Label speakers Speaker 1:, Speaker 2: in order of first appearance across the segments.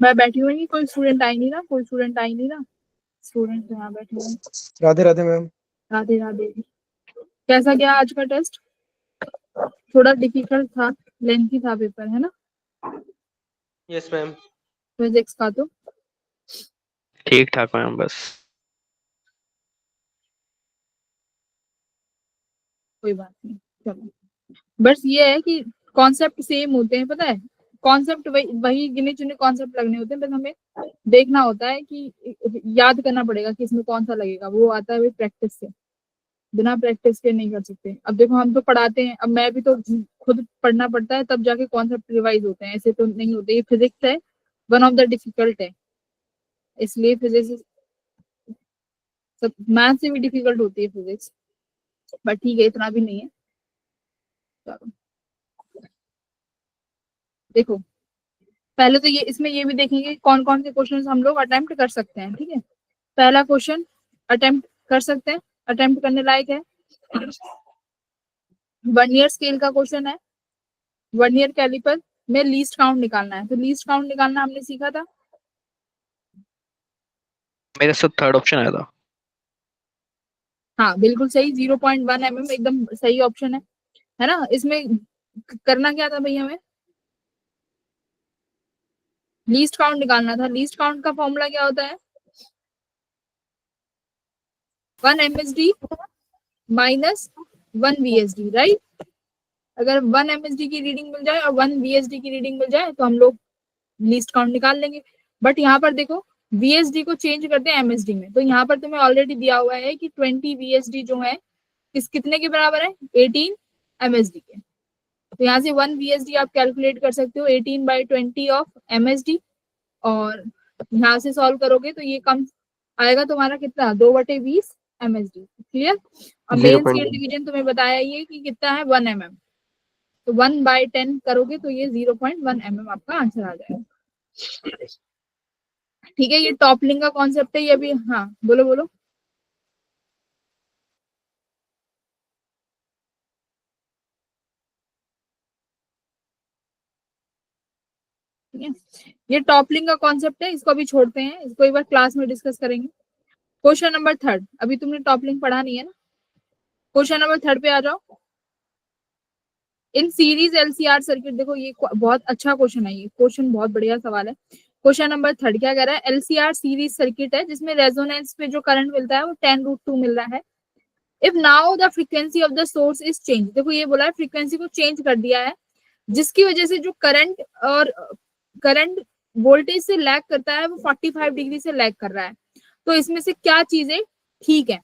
Speaker 1: मैं बैठी हुई नहीं, कोई स्टूडेंट आई नहीं ना, कोई स्टूडेंट आई नहीं ना, स्टूडेंट यहाँ बैठे हुए।
Speaker 2: राधे राधे मैम।
Speaker 1: राधे राधे। कैसा गया आज का टेस्ट? थोड़ा डिफिकल्ट था, लेंथी था पेपर, है ना?
Speaker 2: Yes ma'am.
Speaker 1: फिजिक्स का तो
Speaker 3: ठीक ठाक मैम, बस
Speaker 1: कोई बात नहीं, चलो। बस ये है कि कॉन्सेप्ट सेम होते हैं, पता है, कॉन्सेप्ट वही गिने चुने कॉन्सेप्ट लगने होते हैं, बस हमें देखना होता है कि याद करना पड़ेगा कि इसमें कौन सा लगेगा, वो आता है प्रैक्टिस से, बिना प्रैक्टिस के नहीं कर सकते। अब देखो हम तो पढ़ाते हैं, अब मैं भी तो खुद पढ़ना पड़ता है, तब जाके कॉन्सेप्ट रिवाइज होते हैं, ऐसे तो नहीं होते। ये फिजिक्स है, वन ऑफ द डिफिकल्ट है, इसलिए फिजिक्स सब मैथ से भी डिफिकल्ट होती है फिजिक्स, बट ठीक है, इतना भी नहीं है। चलो देखो, पहले तो ये इसमें ये भी देखेंगे कौन कौन से क्वेश्चन हम लोग अटेम्प्ट कर सकते हैं, ठीक है। पहला क्वेश्चन अटेम्प्ट कर सकते हैं, अटेम्प्ट करने लायक है। 1 ईयर स्केल का क्वेश्चन है। 1 ईयर कैलिपर में लीस्ट काउंट निकालना है, तो लीस्ट काउंट निकालना हमने सीखा था।
Speaker 3: मेरे साथ थर्ड ऑप्शन आया था।
Speaker 1: हाँ बिल्कुल सही, 0.1 mm एकदम सही ऑप्शन है ना। इसमें करना क्या था भाई, हमें लीस्ट काउंट निकालना था। लीस्ट काउंट का फॉर्मूला क्या होता है? 1 MSD माइनस 1 VSD, राइट। अगर 1 MSD की रीडिंग मिल जाए और 1 VSD की रीडिंग मिल जाए तो हम लोग लीस्ट काउंट निकाल लेंगे। बट यहाँ पर देखो, VSD को चेंज करते हैं MSD में, तो यहाँ पर तुम्हें ऑलरेडी दिया हुआ है कि 20 VSD जो है कितने के बराबर है? 18 MSD के। तो यहाँ से 1 VSD आप कैलकुलेट कर सकते हो 18/20 ऑफ MSD, और यहाँ से सॉल्व करोगे तो ये कम आएगा तुम्हारा कितना, 2/20 MSD। क्लियर? और मेन स्केल डिवीजन तुम्हें बताया ये कि कितना है, 1 mm, तो 1/10 करोगे तो ये 0.1 mm आपका आंसर आ जाएगा। ठीक है, ये टॉपलिंग का कॉन्सेप्ट है ये भी। हाँ बोलो बोलो। ठीक है, ये टॉपलिंग का कॉन्सेप्ट है, इसको अभी छोड़ते हैं, इसको एक बार क्लास में डिस्कस करेंगे। क्वेश्चन नंबर 3, अभी तुमने टॉपलिंग पढ़ा नहीं है ना, क्वेश्चन नंबर 3 पे आ जाओ। इन सीरीज LCR सर्किट, देखो ये बहुत अच्छा क्वेश्चन है, ये क्वेश्चन बहुत बढ़िया सवाल है। क्वेश्चन नंबर 3 क्या कह रहा है? LCR सीरीज सर्किट है जिसमें रेजोनेंस पे जो करंट मिलता है वो 10√2 मिल रहा है। If now the frequency of the source is change, देखो ये बोला है फ्रीक्वेंसी को चेंज कर दिया है, जिसकी वजह से जो करंट वोल्टेज से लैग करता है वो 45 डिग्री से लैग कर रहा है। तो इसमें से क्या चीजें ठीक है?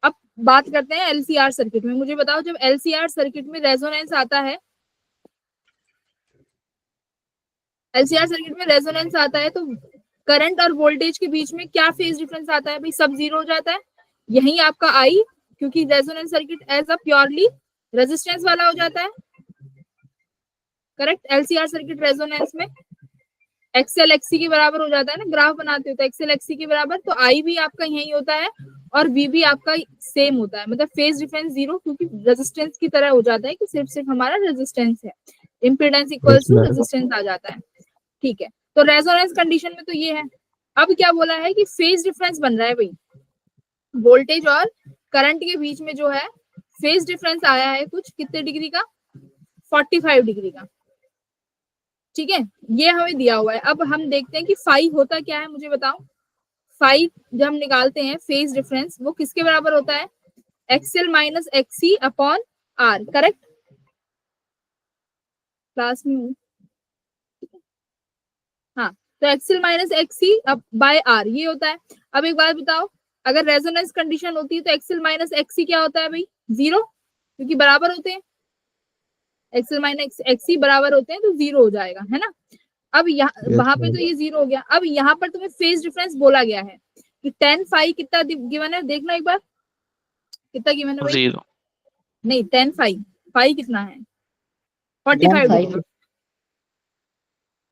Speaker 1: अब बात करते हैं LCR सर्किट में। मुझे बताओ, जब LCR सर्किट में रेजोनेंस आता है, LCR सर्किट में रेजोनेंस आता है तो करंट और वोल्टेज के बीच में क्या फेज डिफरेंस आता है भाई? सब जीरो हो जाता है। यही आपका आई, क्योंकि resonance circuit as a purely resistance वाला हो जाता है। करेक्ट? LCR सर्किट रेजोनेंस में XL XC के बराबर हो जाता है ना, ग्राफ बनाते हो तो XL XC के बराबर, तो आई भी आपका यही होता है और V भी आपका सेम होता है, मतलब फेज डिफरेंस जीरो, क्योंकि रेजिस्टेंस की तरह हो जाता है कि सिर्फ हमारा रेजिस्टेंस है, इम्पीडेंस इक्वल्स टू रेजिस्टेंस आ जाता है। ठीक है, तो रेजोनेंस कंडीशन में तो ये है। अब क्या बोला है कि फेज डिफरेंस बन रहा है भाई, वोल्टेज और करंट के बीच में जो है फेज डिफरेंस आया है कुछ कितने डिग्री का? 45 डिग्री का। ठीक है, ये हमें दिया हुआ है। अब हम देखते हैं कि फाई होता क्या है, मुझे बताओ। फाई जब हम निकालते हैं फेज डिफरेंस, वो किसके बराबर होता है? XL minus XC upon R। Correct? Class में हाँ, तो XL minus XC by R ये होता है। अब एक बात बताओ, अगर रेजोनेंस कंडीशन होती है तो XL माइनस XC क्या होता है भाई? जीरो, क्योंकि बराबर होते हैं। XL माइनस XC बराबर होते हैं तो जीरो हो जाएगा, है ना। अब यहाँ वहां पे तो ये जीरो हो गया। अब यहाँ पर तुम्हें फेज डिफरेंस बोला गया है कि 10 फाई कितना गिवन है, देखना एक बार कितना गिवन है भाई?
Speaker 3: जीरो
Speaker 1: नहीं, 10 फाई, फाई कितना है? 45 डिग्री,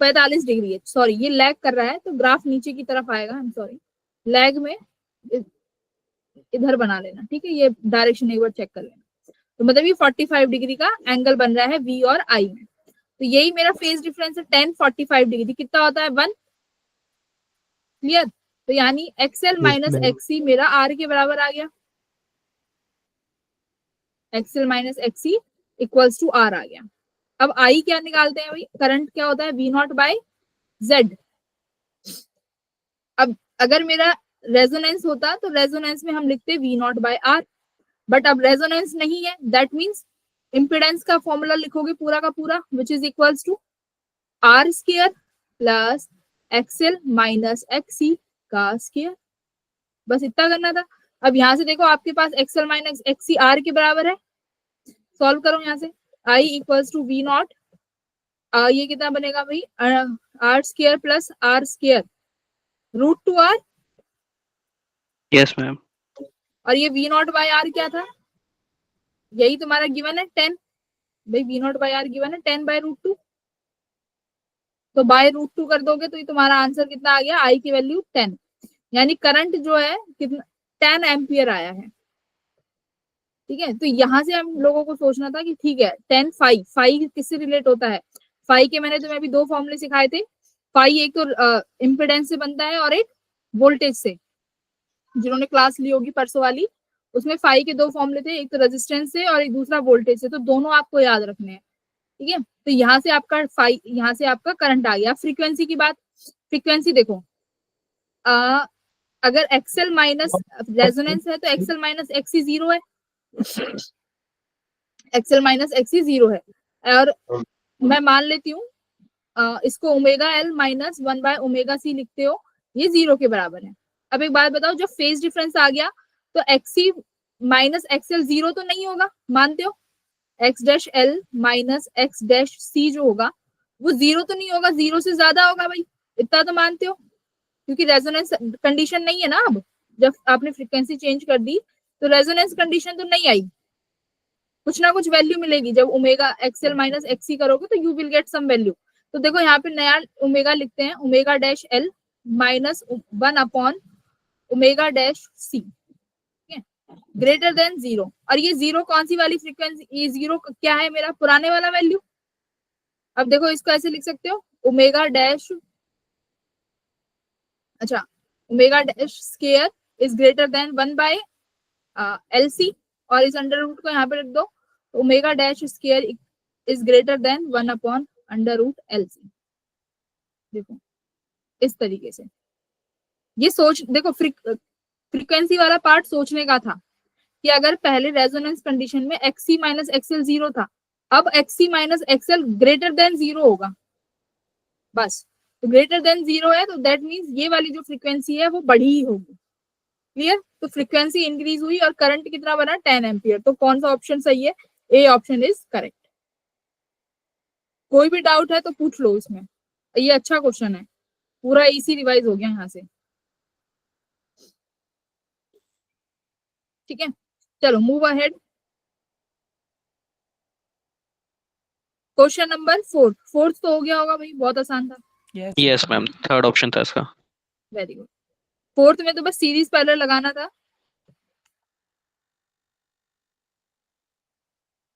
Speaker 1: 45 डिग्री है। सॉरी, ये लैग कर रहा है तो ग्राफ नीचे की तरफ आएगा, आई एम सॉरी, लैग में इधर बना लेना, ठीक है, ये डायरेक्शन एक बार चेक कर लेना। तो मतलब ये 45 डिग्री का एंगल बन रहा है V और I में, तो यही मेरा फेज डिफरेंस है 10 45 डिग्री कितना होता है? 1। क्लियर? तो यानी एक्सएल माइनस
Speaker 2: ma'am.
Speaker 1: एक्सी मेरा आर के बराबर आ गया, XL minus XC equals to R आ गया। अब आई क्या निकालते हैं भाई, करंट क्या होता है वी नॉट बाय जेड। अब अगर मेरा रेजोनेंस होता तो रेजोनेंस में हम लिखते V not by R, but अब रेजोनेंस नहीं है, दैट मीन्स इम्पिडेंस का फॉर्मूला लिखोगे पूरा का पूरा which is equals to R square plus XL minus XC का स्क्वायर। बस इतना करना था। अब यहाँ से देखो आपके पास एक्सएल माइनस एक्सी आर के बराबर है, सॉल्व करो यहाँ से, I equals to V not, ये कितना बनेगा भाई R square plus R square root two R,
Speaker 3: yes ma'am.
Speaker 1: और ये वी नॉट बाय आर क्या था, यही तुम्हारा गिवन है 10, भाई V not by R given है 10 बाय रूट टू, तो बाय रूट टू कर दोगे तो ये तुम्हारा आंसर कितना आ गया, आई की वैल्यू 10, यानी करंट जो है कितना 10 एम्पियर आया है। ठीक है, तो यहाँ से हम लोगों को सोचना था कि ठीक है 10 फाई, फाई किससे रिलेट होता है, फाई के मैंने तुम्हें अभी दो फॉर्मूले सिखाए थे, फाई एक तो इम्पिडेंस से बनता है और एक वोल्टेज से, जिन्होंने क्लास ली होगी परसों वाली उसमें फाई के दो फॉर्मूले थे, एक तो रेजिस्टेंस से और एक दूसरा वोल्टेज से, तो दोनों आपको याद रखने हैं। ठीक है, तो यहाँ से आपका फाई, यहाँ से आपका करंट आ गया। फ्रीक्वेंसी की बात, फ्रीक्वेंसी देखो अगर एक्सएल माइनस रेजोनेंस है तो एक्सएल माइनस एक्सी जीरो है, एक्सएल माइनस एक्सी जीरो है, और मैं मान लेती हूँ इसको omega L minus 1 by omega C लिखते हो, ये जीरो के बराबर है। अब एक बात बताओ, जब फेज डिफरेंस आ गया तो एक्सी माइनस एक्सएल जीरो तो नहीं होगा, मानते हो? X dash L minus X dash C जो होगा वो जीरो तो नहीं होगा, जीरो से ज्यादा होगा भाई, इतना तो मानते हो, क्योंकि रेजोनेंस कंडीशन नहीं है ना। अब जब आपने फ्रीक्वेंसी चेंज कर दी तो रेजोनेंस कंडीशन तो नहीं आई, कुछ ना कुछ वैल्यू मिलेगी, जब ओमेगा एक्सएल माइनस एक्सी करोगे तो you will get some value. तो देखो यहाँ पे नया ओमेगा लिखते हैं, omega dash L minus 1 upon omega dash C, greater than zero. और ये जीरो कौन सी वाली फ्रीक्वेंसी, ये जीरो क्या है मेरा पुराने वाला वैल्यू। अब देखो इसको ऐसे लिख सकते हो, ओमेगा डैश, अच्छा omega dash square is greater than 1 by L C, और इस अंडर रूट को यहाँ पे रख दो, omega dash square is greater than 1 upon under root L C. देखो इस तरीके से ये सोच, देखो फ्रीक्वेंसी वाला पार्ट सोचने का था कि अगर पहले रेजोनेंस कंडीशन में एक्सी माइनस एक्सएल जीरो था, अब XC minus XL greater than zero होगा, बस। तो ग्रेटर देन जीरो है तो दैट मीन्स ये वाली जो फ्रीक्वेंसी है वो बढ़ी ही होगी। क्लियर? तो फ्रीक्वेंसी इंक्रीज हुई और करंट कितना बना 10 एम्पियर। तो कौन सा ऑप्शन सही है, ए ऑप्शन इज करेक्ट। कोई भी डाउट है तो पूछ लो इसमें, ये अच्छा क्वेश्चन है, पूरा इसी रिवाइज हो गया यहाँ से। ठीक है, चलो move ahead. Question number 4, fourth तो हो गया होगा भाई, बहुत आसान था।
Speaker 3: यस मैम, थर्ड ऑप्शन था इसका।
Speaker 1: Very good. फोर्थ में तो बस सीरीज पैरेलल लगाना था।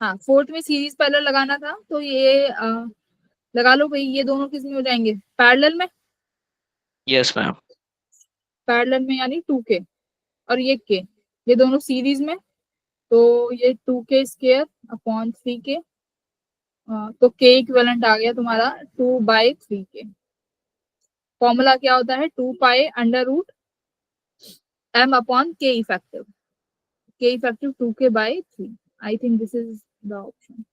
Speaker 1: हाँ, फोर्थ में सीरीज पैरेलल लगाना था, तो ये लगा लो भाई, ये दोनों किस में हो जाएंगे, पैरेलल में।
Speaker 3: Yes ma'am.
Speaker 1: पैरेलल में यानी 2k और ये k, ये दोनों सीरीज में, तो ये 2k स्क्वायर अपॉन 3k, तो k इक्विवेलेंट आ गया तुम्हारा 2 बाय 3k। फॉर्मूला क्या होता है, 2 pi under root m upon k effective, k effective 2k by 3। I think this is the option,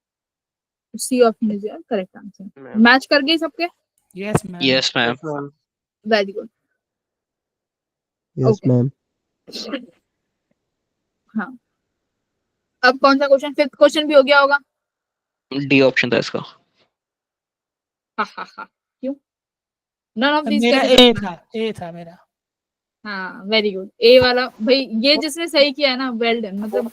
Speaker 1: C option is your correct answer. Match कर गए सबके?
Speaker 4: Yes ma'am.
Speaker 3: Yes ma'am.
Speaker 2: Yes, ma'am.
Speaker 1: Very good.
Speaker 2: Yes,
Speaker 1: Okay.
Speaker 2: ma'am.
Speaker 1: हाँ, अब कौन सा question, fifth question भी हो गया होगा।
Speaker 3: डी ऑप्शन था इसका।
Speaker 1: हा क्यों? नन ऑफ दिस
Speaker 4: मेरा
Speaker 1: कैसे
Speaker 4: ए
Speaker 1: करना?
Speaker 4: था, ए था मेरा।
Speaker 1: हाँ वेरी गुड, ए वाला भाई, ये जिसने सही किया है ना, वेल डन, मतलब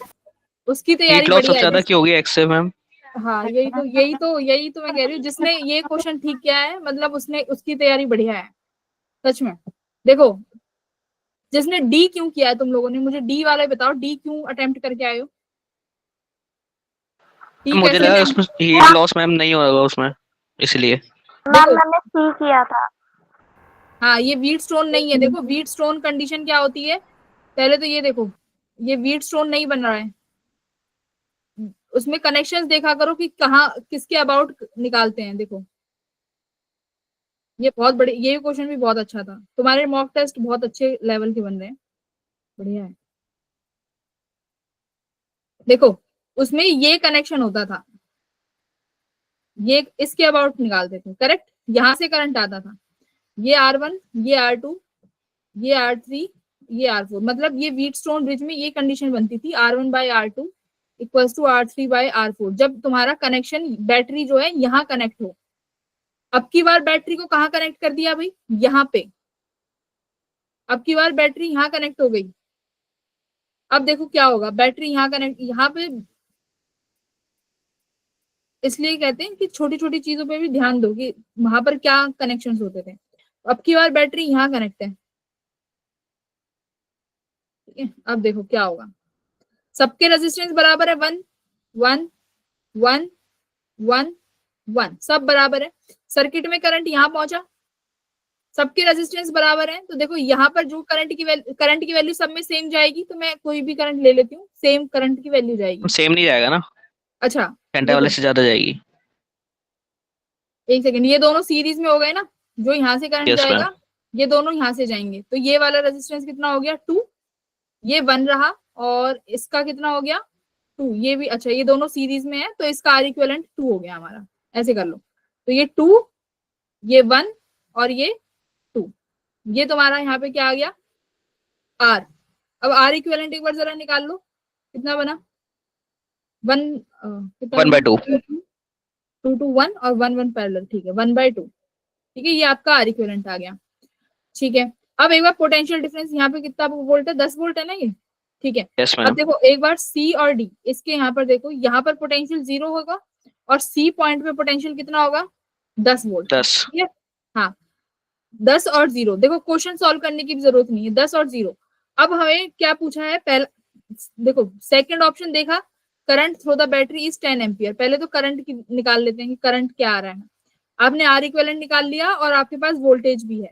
Speaker 1: उसकी तैयारी
Speaker 3: हीट लॉस सबसे
Speaker 1: बढ़िया
Speaker 3: ज्यादा
Speaker 1: है।
Speaker 3: क्यों होगी एक्स से मैम?
Speaker 1: हाँ यही तो मैं कह रही हूँ, जिसने ये क्वेश्चन ठीक किया है मतलब उसने, उसकी तैयारी बढ़िया है सच में। देखो जिसने डी क्यों किया है तुम लोगों ने, मुझे डी वाले बताओ, डी क्यों अटेम्प्ट करके आए हो? D
Speaker 3: मुझे
Speaker 1: कैसे
Speaker 3: लगा
Speaker 1: attempt-
Speaker 3: उसमें हीट लॉस मैम नहीं होगा उसमें, इसलिए।
Speaker 1: देखो
Speaker 5: मैंने सी किया था।
Speaker 1: हाँ ये व्हीट स्टोन नहीं है। देखो व्हीट स्टोन कंडीशन क्या होती है, पहले तो ये देखो, ये व्हीट स्टोन नहीं बन रहा है, उसमें कनेक्शंस देखा करो कि कहाँ किसके अबाउट निकालते हैं। देखो ये बहुत बड़े, ये क्वेश्चन भी बहुत अच्छा था, तुम्हारे मॉक टेस्ट बहुत अच्छे लेवल के बन रहे हैं, बढ़िया है। देखो उसमें ये कनेक्शन होता था, ये इसके अबाउट निकालते थे, करेक्ट, यहां से करंट आता था, ये R1, ये R2, ये R3, ये R4, मतलब ये व्हीटस्टोन ब्रिज में ये कंडीशन बनती थी R1 by R2 equals to R3 by R4, जब तुम्हारा कनेक्शन बैटरी जो है यहाँ कनेक्ट हो। अब की बार बैटरी को कहाँ कनेक्ट कर दिया भाई, यहाँ पे, अब की बार बैटरी यहाँ कनेक्ट हो गई। अब देखो क्या होगा, बैटरी यहाँ कनेक्ट, यहाँ पे, इसलिए कहते हैं कि छोटी छोटी चीजों पे भी ध्यान दो कि वहां पर क्या कनेक्शंस होते थे। अब की बार बैटरी यहाँ कनेक्ट है, ठीक है। अब देखो क्या होगा, सबके रेजिस्टेंस बराबर है, 1 1 1 1 1, सब बराबर है। सर्किट में करंट यहाँ पहुंचा, सबके रेजिस्टेंस बराबर है, तो देखो यहाँ पर जो करंट की वैल्यू सब में सेम जाएगी, तो मैं कोई भी करंट ले लेती हूँ, सेम करंट की वैल्यू जाएगी।
Speaker 3: सेम नहीं जाएगा ना,
Speaker 1: अच्छा
Speaker 3: घंटा वाले से ज्यादा जाएगी।
Speaker 1: एक सेकंड, ये दोनों सीरीज में हो गए ना, जो यहाँ से करंट
Speaker 3: यस मैम।
Speaker 1: जाएगा ये दोनों यहाँ से जाएंगे, तो ये वाला रेजिस्टेंस कितना हो गया 2, ये 1 रहा, और इसका कितना हो गया 2, ये भी, अच्छा ये दोनों सीरीज में है तो इसका आर इक्विवेलेंट 2 हो गया हमारा, ऐसे कर लो। तो ये 2, ये 1 और ये 2, ये तुम्हारा यहाँ पे क्या आ गया आर। अब आर इक्विवेलेंट एक बार जरा निकाल लो, कितना बना 1, कितना
Speaker 3: 1/2
Speaker 1: 2 2 1 और 1 1 पैरेलल, ठीक है 1/2, ठीक है, ये आपका आर इक्विवेलेंट आ गया, ठीक है। अब एक बार पोटेंशियल डिफरेंस यहाँ पे कितना वोल्ट है, 10 वोल्ट है ना ये, ठीक है।
Speaker 3: यस
Speaker 1: अब
Speaker 3: मैम।
Speaker 1: देखो एक बार सी और डी, इसके यहाँ पर देखो, यहाँ पर पोटेंशियल 0 होगा और सी पॉइंट पे पोटेंशियल कितना होगा 10 वोल्ट,
Speaker 3: 10
Speaker 1: ठीक है। हाँ 10 और 0, देखो क्वेश्चन सॉल्व करने की भी जरूरत नहीं है, 10 और 0। अब हमें क्या पूछा है, पहला देखो सेकंड ऑप्शन देखा, current through the battery is 10 ampere, पहले तो करंट की निकाल लेते हैं कि करंट क्या आ रहा है। आपने आर इक्विवेलेंट निकाल लिया और आपके पास वोल्टेज भी है,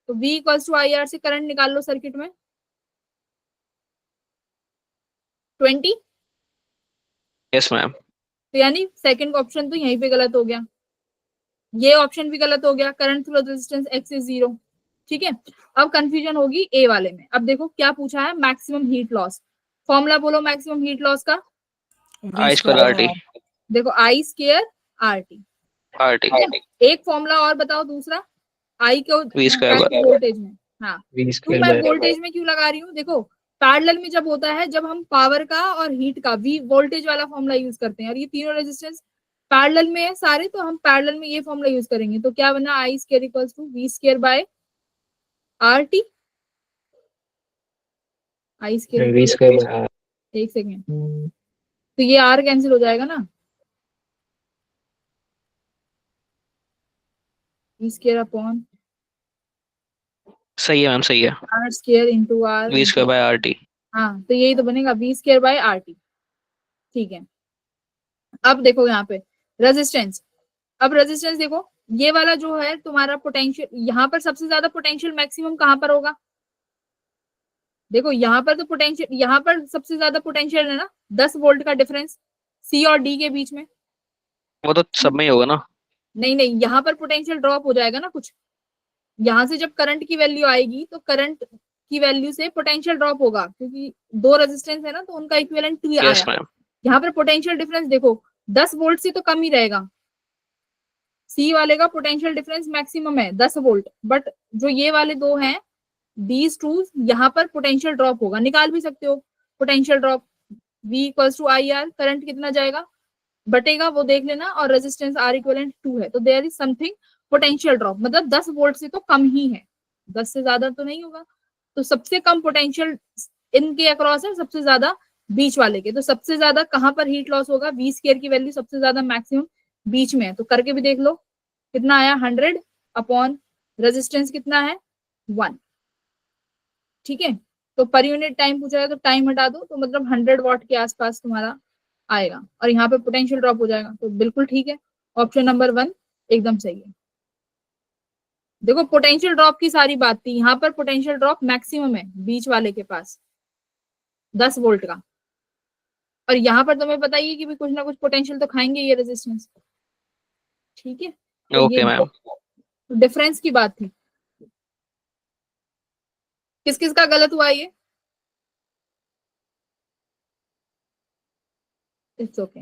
Speaker 1: तो V equals to I R से करंट निकाल लो सर्किट में 20,
Speaker 3: यस मैम।
Speaker 1: तो यानी सेकंड ऑप्शन तो यहीं पे गलत हो गया, ये ऑप्शन भी गलत हो गया, current through resistance x is 0, ठीक है। अब कंफ्यूजन होगी ए वाले में। अब देखो क्या पूछा है, मैक्सिमम हीट लॉस, फॉर्मूला बोलो मैक्सिमम हीट लॉस का,
Speaker 3: आई स्क्वायर RT
Speaker 1: देखो आई स्क्वायर RT,
Speaker 3: RT
Speaker 1: एक फॉर्मूला और बताओ दूसरा, आई को
Speaker 3: V स्क्वायर
Speaker 1: वोल्टेज में, हाँ क्यों मैं वोल्टेज में क्यों लगा रही हूँ, देखो पैरेलल में जब होता है, जब हम पावर का और हीट का वी वोल्टेज वाला फॉर्मूला यूज करते हैं, और ये तीनों रेजिस्टेंस पैरेलल में है सारे, तो हम पैरेलल में ये फॉर्मूला यूज करेंगे, तो क्या बना I square equals to V square by RT, I square, एक सेकेंड, तो ये R कैंसिल हो जाएगा ना, V स्क्वायर अपॉन
Speaker 3: सही है मैम, सही है।
Speaker 1: R square into R,
Speaker 3: V square by RT।
Speaker 1: हाँ तो यही तो बनेगा V स्क्वायर बाय RT, ठीक है। अब देखो यहाँ पे रेजिस्टेंस, अब रेजिस्टेंस देखो, ये वाला जो है तुम्हारा पोटेंशियल, यहाँ पर सबसे ज्यादा पोटेंशियल मैक्सिमम कहाँ पर होगा, देखो यहाँ पर तो पोटेंशियल, यहाँ पर सबसे ज्यादा पोटेंशियल है ना, 10 वोल्ट का डिफरेंस सी और डी के बीच में,
Speaker 3: वो तो सब में ही होगा ना।
Speaker 1: नहीं नहीं यहाँ पर पोटेंशियल ड्रॉप हो जाएगा ना कुछ, यहाँ से जब करंट की वैल्यू आएगी तो करंट की वैल्यू से पोटेंशियल ड्रॉप होगा, क्योंकि दो रेजिस्टेंस है ना, तो उनका इक्विवेलेंट 2 आया।
Speaker 3: Yes ma'am.
Speaker 1: यहाँ पर पोटेंशियल डिफरेंस देखो 10 वोल्ट से तो कम ही रहेगा, सी वाले का पोटेंशियल डिफरेंस मैक्सिमम है 10 वोल्ट, बट जो ये वाले दो हैं दीज टू, यहाँ पर पोटेंशियल ड्रॉप होगा, निकाल भी सकते हो potential drop, V equals to I R, current कितना जाएगा बटेगा वो देख लेना, और रेजिस्टेंस R इक्विवेलेंट 2 है, तो there is something potential drop, मतलब 10 वोल्ट से तो कम ही है, 10 से ज्यादा तो नहीं होगा, तो सबसे कम पोटेंशियल इनके अक्रॉस है, सबसे ज्यादा बीच वाले के, तो सबसे ज्यादा कहां पर हीट लॉस होगा, V स्क्वायर की वैल्यू सबसे ज्यादा मैक्सिमम बीच में है, तो करके भी देख लो कितना आया 100 अपॉन रेजिस्टेंस कितना है 1, ठीक है। तो पर यूनिट टाइम पूछा है तो टाइम हटा दो, तो मतलब 100 वॉट के आसपास तुम्हारा आएगा, और यहाँ पे पोटेंशियल ड्रॉप हो जाएगा, तो बिल्कुल ठीक है, ऑप्शन नंबर 1 एकदम सही है। देखो पोटेंशियल ड्रॉप की सारी बात थी, यहाँ पर पोटेंशियल ड्रॉप मैक्सिमम है बीच वाले के पास 10 वोल्ट का, और यहाँ पर तुम्हें पता ही है कि भी कुछ ना कुछ पोटेंशियल तो खाएंगे ये रेजिस्टेंस। ठीक है, तो ये
Speaker 3: ओके मैम।
Speaker 1: डिफरेंस की बात थी। किस किस का गलत हुआ ये? It's okay.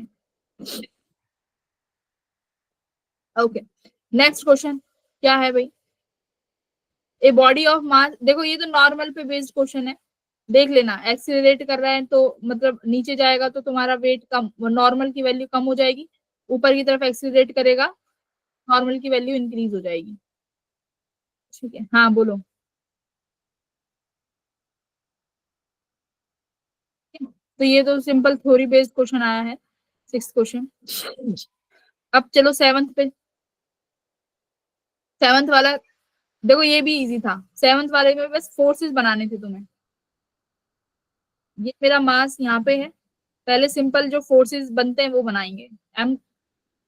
Speaker 1: Okay, next question क्या है भाई? ए बॉडी ऑफ मास, देखो ये तो नॉर्मल पे बेस्ड क्वेश्चन है, देख लेना। एक्सीलरेट कर रहा है तो मतलब नीचे जाएगा तो तुम्हारा वेट कम, नॉर्मल की वैल्यू कम हो जाएगी, ऊपर की तरफ एक्सीलरेट करेगा नॉर्मल की वैल्यू इंक्रीज हो जाएगी। ठीक है, हाँ बोलो। तो ये तो सिंपल थ्योरी बेस्ड क्वेश्चन आया है, 6th क्वेश्चन। अब चलो 7th पे। 7th वाला देखो ये भी इजी था, 7th वाले में बस फोर्सेस बनाने थे तुम्हें। ये मेरा मास यहाँ पे है, पहले सिंपल जो फोर्सेस बनते हैं वो बनाएंगे। एम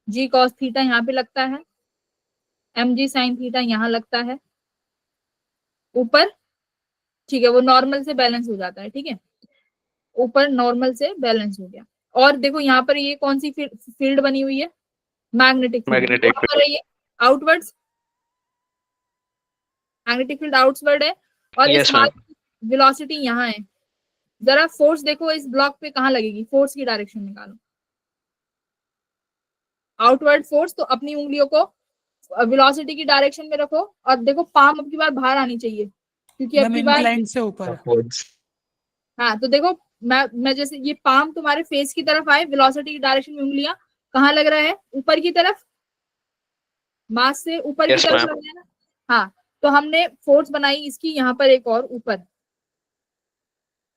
Speaker 1: जी कॉस थीटा यहाँ पे लगता है, एम जी साइन थीटा यहाँ लगता है ऊपर। ठीक है, वो नॉर्मल से बैलेंस हो जाता है। ठीक है, ऊपर नॉर्मल से बैलेंस हो गया। और देखो यहाँ पर ये कौन सी फील्ड बनी हुई है? Magnetic field.
Speaker 3: मैग्नेटिक
Speaker 1: पर है ये आउटवर्ड्स, मैग्नेटिक फील्ड आउटवर्ड है, और इस
Speaker 3: यस मैम।
Speaker 1: वेलोसिटी यहाँ है। जरा फोर्स देखो इस ब्लॉक पे कहाँ लगेगी, फोर्स की डायरेक्शन निकालो। आउटवर्ड फोर्स, तो अपनी उंगलियों को वेलोसिटी की डायरेक्शन में रखो, और देखो पाम अब की बार बाहर आनी चाहिए, क्योंकि अब की बार
Speaker 2: इंक्लाइन से ऊपर।
Speaker 1: हाँ, तो देखो मैं जैसे ये पाम तुम्हारे फेस की तरफ आए, वेलोसिटी की डायरेक्शन में उंगलियां कहाँ लग रहा है? ऊपर की तरफ, मास से ऊपर की
Speaker 3: यस
Speaker 1: तरफ
Speaker 3: मैम।
Speaker 1: लग रहा है ना। हाँ, तो हमने फोर्स बनाई इसकी यहाँ पर एक और ऊपर,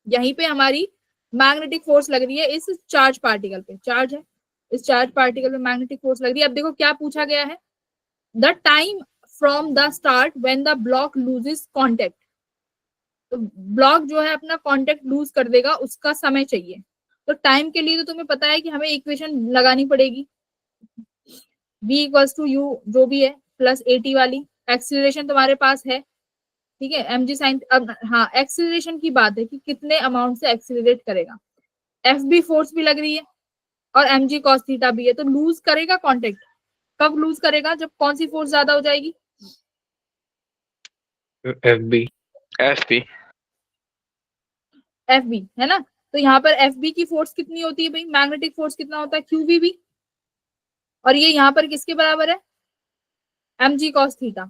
Speaker 1: यहीं पे हमारी मैग्नेटिक फोर्स लग रही है इस चार्ज पार्टिकल पे। चार्ज है, इस चार्ज पार्टिकल पे मैग्नेटिक फोर्स लग रही है। अब देखो क्या पूछा गया है, the time from the start when the block loses contact. तो ब्लॉक जो है अपना कांटेक्ट लूज कर देगा, उसका समय चाहिए। तो टाइम के लिए तो तुम्हें पता है कि हमें इक्वेशन लगानी पड़ेगी, v इक्वल्स टू यू जो भी है प्लस at वाली। एक्सीलरेशन तुम्हारे पास है, ठीक है, एम जी साइन। अब हाँ, एक्सीलरेशन की बात है कि कितने अमाउंट से एक्सीलरेट करेगा। एफ बी फोर्स भी लग रही है, और एम जी कॉस थीटा भी है, तो लूज करेगा कांटेक्ट। कब लूज करेगा? जब कौन सी फोर्स ज्यादा हो जाएगी?
Speaker 3: F B. F B.
Speaker 1: F B है ना। तो यहाँ पर एफ बी की फोर्स कितनी होती है भाई? मैग्नेटिक फोर्स कितना होता है? Q V B. और ये यहाँ पर किसके बराबर है? M G cos theta.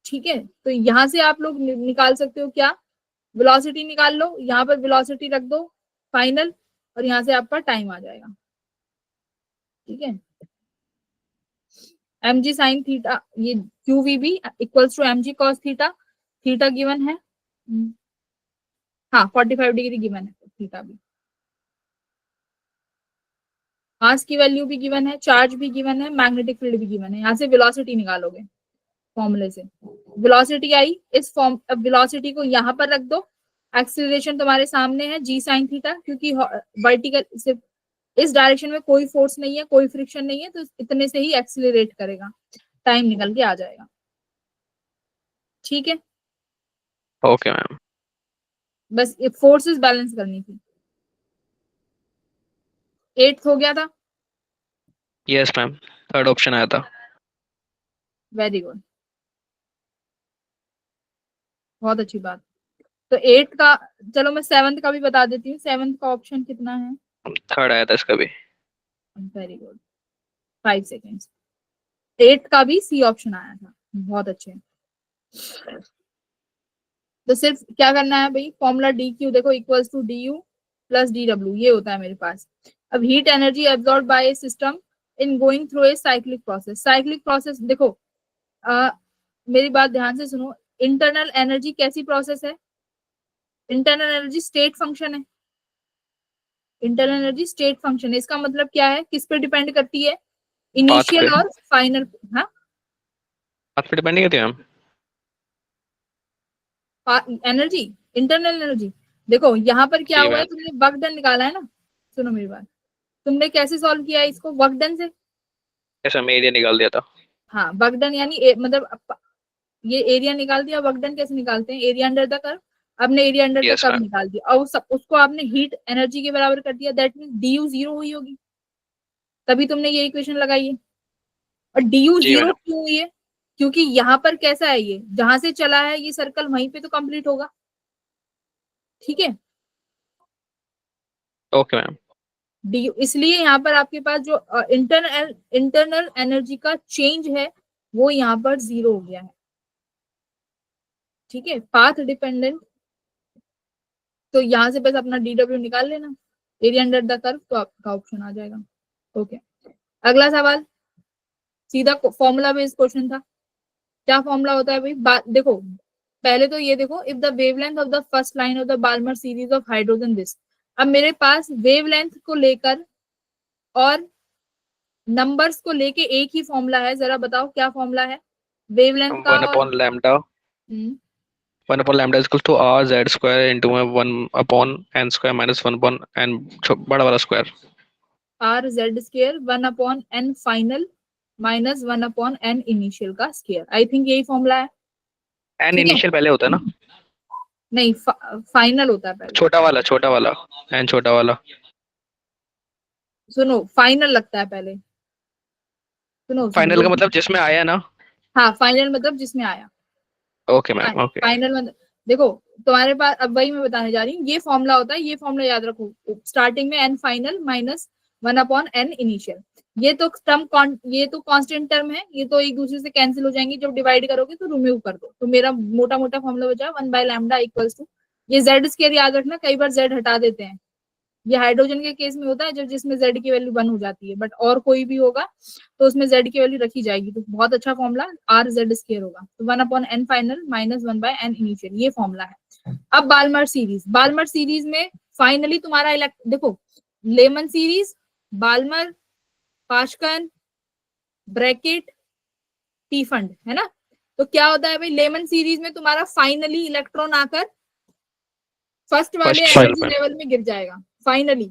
Speaker 1: ठीक है, तो यहां से आप लोग निकाल सकते हो क्या? वेलोसिटी निकाल लो, यहाँ पर वेलोसिटी रख दो फाइनल, और यहाँ से आपका टाइम आ जाएगा। ठीक है, एम जी साइन थीटा, ये Q V B equals to M G cos theta. Theta given है, हाँ 45 डिग्री गिवन है थीटा भी। मास की वैल्यू भी गिवन है, चार्ज भी गिवन है, मैग्नेटिक फील्ड भी गिवन है। यहाँ से वेलोसिटी निकालोगे फॉर्मूले से। वेलोसिटी आई इस फॉर्म, अब वेलोसिटी को यहाँ पर रख दो। एक्सीलरेशन तुम्हारे सामने है जी साइन थीटा, क्योंकि वर्टिकल सिर्फ इस डायरेक्शन में कोई फोर्स नहीं है, कोई फ्रिक्शन नहीं है, तो इतने से ही एक्सीलरेट करेगा, टाइम निकल के आ जाएगा। ठीक है,
Speaker 3: ओके मैम।
Speaker 1: बस फोर्सेस बैलेंस करनी थी। 8th हो गया था।
Speaker 3: यस मैम, थर्ड ऑप्शन आया था।
Speaker 1: वेरी गुड, बहुत अच्छी बात। तो 8th का, चलो मैं 7th का भी बता देती हूँ। 7th का ऑप्शन कितना है?
Speaker 3: थर्ड आया था इसका भी।
Speaker 1: Very good, 5 seconds. 8th का भी सी ऑप्शन आया था, बहुत अच्छे। तो सिर्फ क्या करना है भाई, फॉर्मूला डी क्यू देखो equals to D U plus D W, ये होता है मेरे पास। अब heat energy absorb by a system in going through a cyclic process. Cyclic process देखो, मेरी बात ध्यान से सुनो। इंटरनल एनर्जी कैसी प्रोसेस है? इंटरनल एनर्जी स्टेट फंक्शन है। इंटरनल एनर्जी स्टेट फंक्शन है, इसका मतलब क्या है? किस पे डिपेंड करती है? इनिशियल और फाइनल। हाँ,
Speaker 3: पाथ पे डिपेंड नहीं करती मैम।
Speaker 1: Energy, internal energy. देखो यहाँ पर क्या
Speaker 3: जी
Speaker 1: हुआ है,
Speaker 3: मैम।
Speaker 1: तुमने वर्क डन निकाला है ना। सुनो मेरी बात, तुमने कैसे सॉल्व किया है इसको? वर्क डन से।
Speaker 3: यस मैम, एरिया निकाल दिया था।
Speaker 1: हाँ, वर्क डन यानी मतलब ये एरिया निकाल दिया। वर्क डन कैसे निकालते हैं? Area under the curve. आपने area under the
Speaker 3: Yes,
Speaker 1: curve
Speaker 3: ma'am.
Speaker 1: निकाल दिया और उसको आपने हीट एनर्जी के बराबर कर दिया, दैट मीन डीयू जीरो हुई होगी, तभी तुमने ये इक्वेशन लगाई है। और डीयू
Speaker 3: जी
Speaker 1: जीरो
Speaker 3: मैडम.
Speaker 1: क्यों हुई है? क्योंकि यहाँ पर कैसा है, ये जहां से चला है ये सर्कल वहीं पे तो कंप्लीट होगा, ठीक है।
Speaker 3: Okay ma'am.
Speaker 1: डीयू इसलिए यहाँ पर आपके पास जो इंटरनल एनर्जी का चेंज है वो यहाँ पर जीरो हो गया है, ठीक है। पाथ डिपेंडेंट, तो यहाँ से बस अपना डीडब्ल्यू निकाल लेना, एरिया अंडर द कर्व, तो आपका ऑप्शन आ जाएगा। ओके, अगला सवाल सीधा फॉर्मूला बेस्ड क्वेश्चन था। क्या फॉर्मूला होता है भाई? देखो, पहले तो ये देखो, if the wavelength of the first line of the Balmer series of hydrogen this. अब मेरे पास वेवलेंथ को लेकर और नंबर्स को लेके एक ही फॉर्मूला है, जरा बताओ क्या फॉर्मूला है वेवलेंथ का?
Speaker 3: 1 upon lambda.
Speaker 1: और
Speaker 3: 1 upon lambda is equal to r z square into 1 upon n square minus 1 upon n बड़ा वाला square.
Speaker 1: Are Z square 1/n final minus 1/n initial का स्क्र। आई थिंक यही formula है,
Speaker 3: n
Speaker 1: ठीक है।
Speaker 3: Initial पहले होता है ना?
Speaker 1: नहीं, फाइनल होता है पहले।
Speaker 3: छोटा वाला n छोटा वाला.
Speaker 1: सुनो, फाइनल लगता है पहले। सुनो सुनो,
Speaker 3: फाइनल का मतलब जिसमें आया ना?
Speaker 1: हाँ, फाइनल मतलब जिसमें आया।
Speaker 3: Okay ma'am. ओके.
Speaker 1: फाइनल मतलब देखो, तुम्हारे पास अब वही मैं बताने जा रही हूँ, ये फॉर्मूला होता है, ये फॉर्मूला याद रखो। स्टार्टिंग में n final minus 1/n initial. ये तो ये तो कांस्टेंट टर्म है, ये तो एक दूसरे से कैंसिल हो जाएंगे, जब डिवाइड करोगे तो रिमूव कर दो, तो मेरा मोटा मोटा फॉर्मूला बचा 1/λ इक्वल्स टू, ये जेड स्क्वायर याद रखना, कई बार जेड हटा देते हैं। ये हाइड्रोजन के केस में होता है जब जिसमें जेड की वैल्यू 1 हो जाती है, बट और कोई भी होगा तो उसमें जेड की वैल्यू रखी जाएगी, तो बहुत अच्छा फॉर्मूला आर जेड स्क्वायर होगा। तो 1/n final minus 1/n initial, ये फॉर्मूला है। अब बाल्मर सीरीज में फाइनली तुम्हारा देखो, Lyman series, Balmer, Paschen, bracket, Pfund, है ना। तो क्या होता है भाई, लेमन सीरीज में तुम्हारा फाइनली इलेक्ट्रॉन आकर फर्स्ट वाले
Speaker 3: फर्स्ट शेल
Speaker 1: एनर्जी
Speaker 3: में.
Speaker 1: लेवल में गिर जाएगा फाइनली।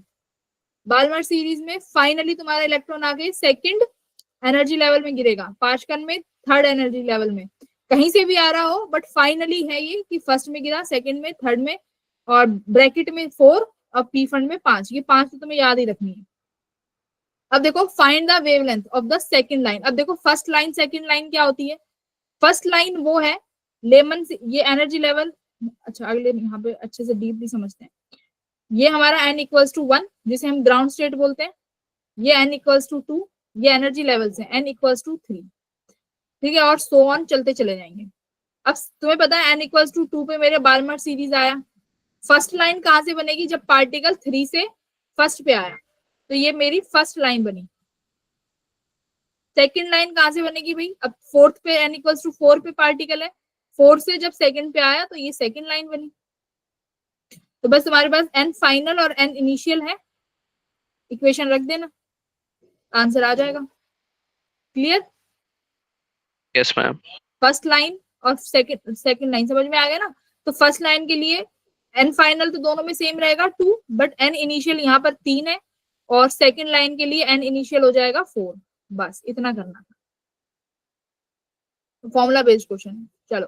Speaker 1: बाल्मर सीरीज में फाइनली तुम्हारा इलेक्ट्रॉन आके सेकंड एनर्जी लेवल में गिरेगा, पाशकन में थर्ड एनर्जी लेवल में, कहीं से भी आ रहा हो, बट फाइनली है ये कि फर्स्ट में गिरा, सेकंड में, थर्ड में, और ब्रैकेट में 4 और पी फंड में 5। ये 5 तो तुम्हें याद ही रखनी है। अब देखो, find the wavelength of the second line. अब देखो, फर्स्ट लाइन सेकंड लाइन क्या होती है? फर्स्ट लाइन वो है लेमन से, ये एनर्जी लेवल। अच्छा, अगले यहाँ पे अच्छे से डीपली समझते हैं। ये हमारा n इक्वल्स टू 1 जिसे हम ग्राउंड स्टेट बोलते हैं, ये n इक्वल्स टू 2, ये एनर्जी लेवल्स हैं, n इक्वल्स टू 3, ठीक है, और सो ऑन चलते चले जाएंगे। अब तुम्हें पता है n इक्वल्स टू 2 पे मेरे बाल्मर सीरीज आया। फर्स्ट लाइन कहां से बनेगी? जब पार्टिकल 3 से फर्स्ट पे आया, तो ये मेरी फर्स्ट लाइन बनी। सेकंड लाइन कहां से बनेगी भाई? अब फोर्थ पे n इक्वल्स टू 4 पे पार्टिकल है, 4 से जब सेकंड पे आया तो ये सेकंड लाइन बनी। तो बस तुम्हारे पास n फाइनल और n इनिशियल है, इक्वेशन रख देना, आंसर आ जाएगा। Clear?
Speaker 3: Yes ma'am.
Speaker 1: First line और सेकंड लाइन समझ में आ गया ना। तो फर्स्ट लाइन के लिए n फाइनल तो दोनों में सेम रहेगा 2, बट n इनिशियल यहाँ पर 3 है, और सेकंड लाइन के लिए n इनिशियल हो जाएगा 4। बस इतना करना था, फॉर्मूला बेस्ड क्वेश्चन है। चलो,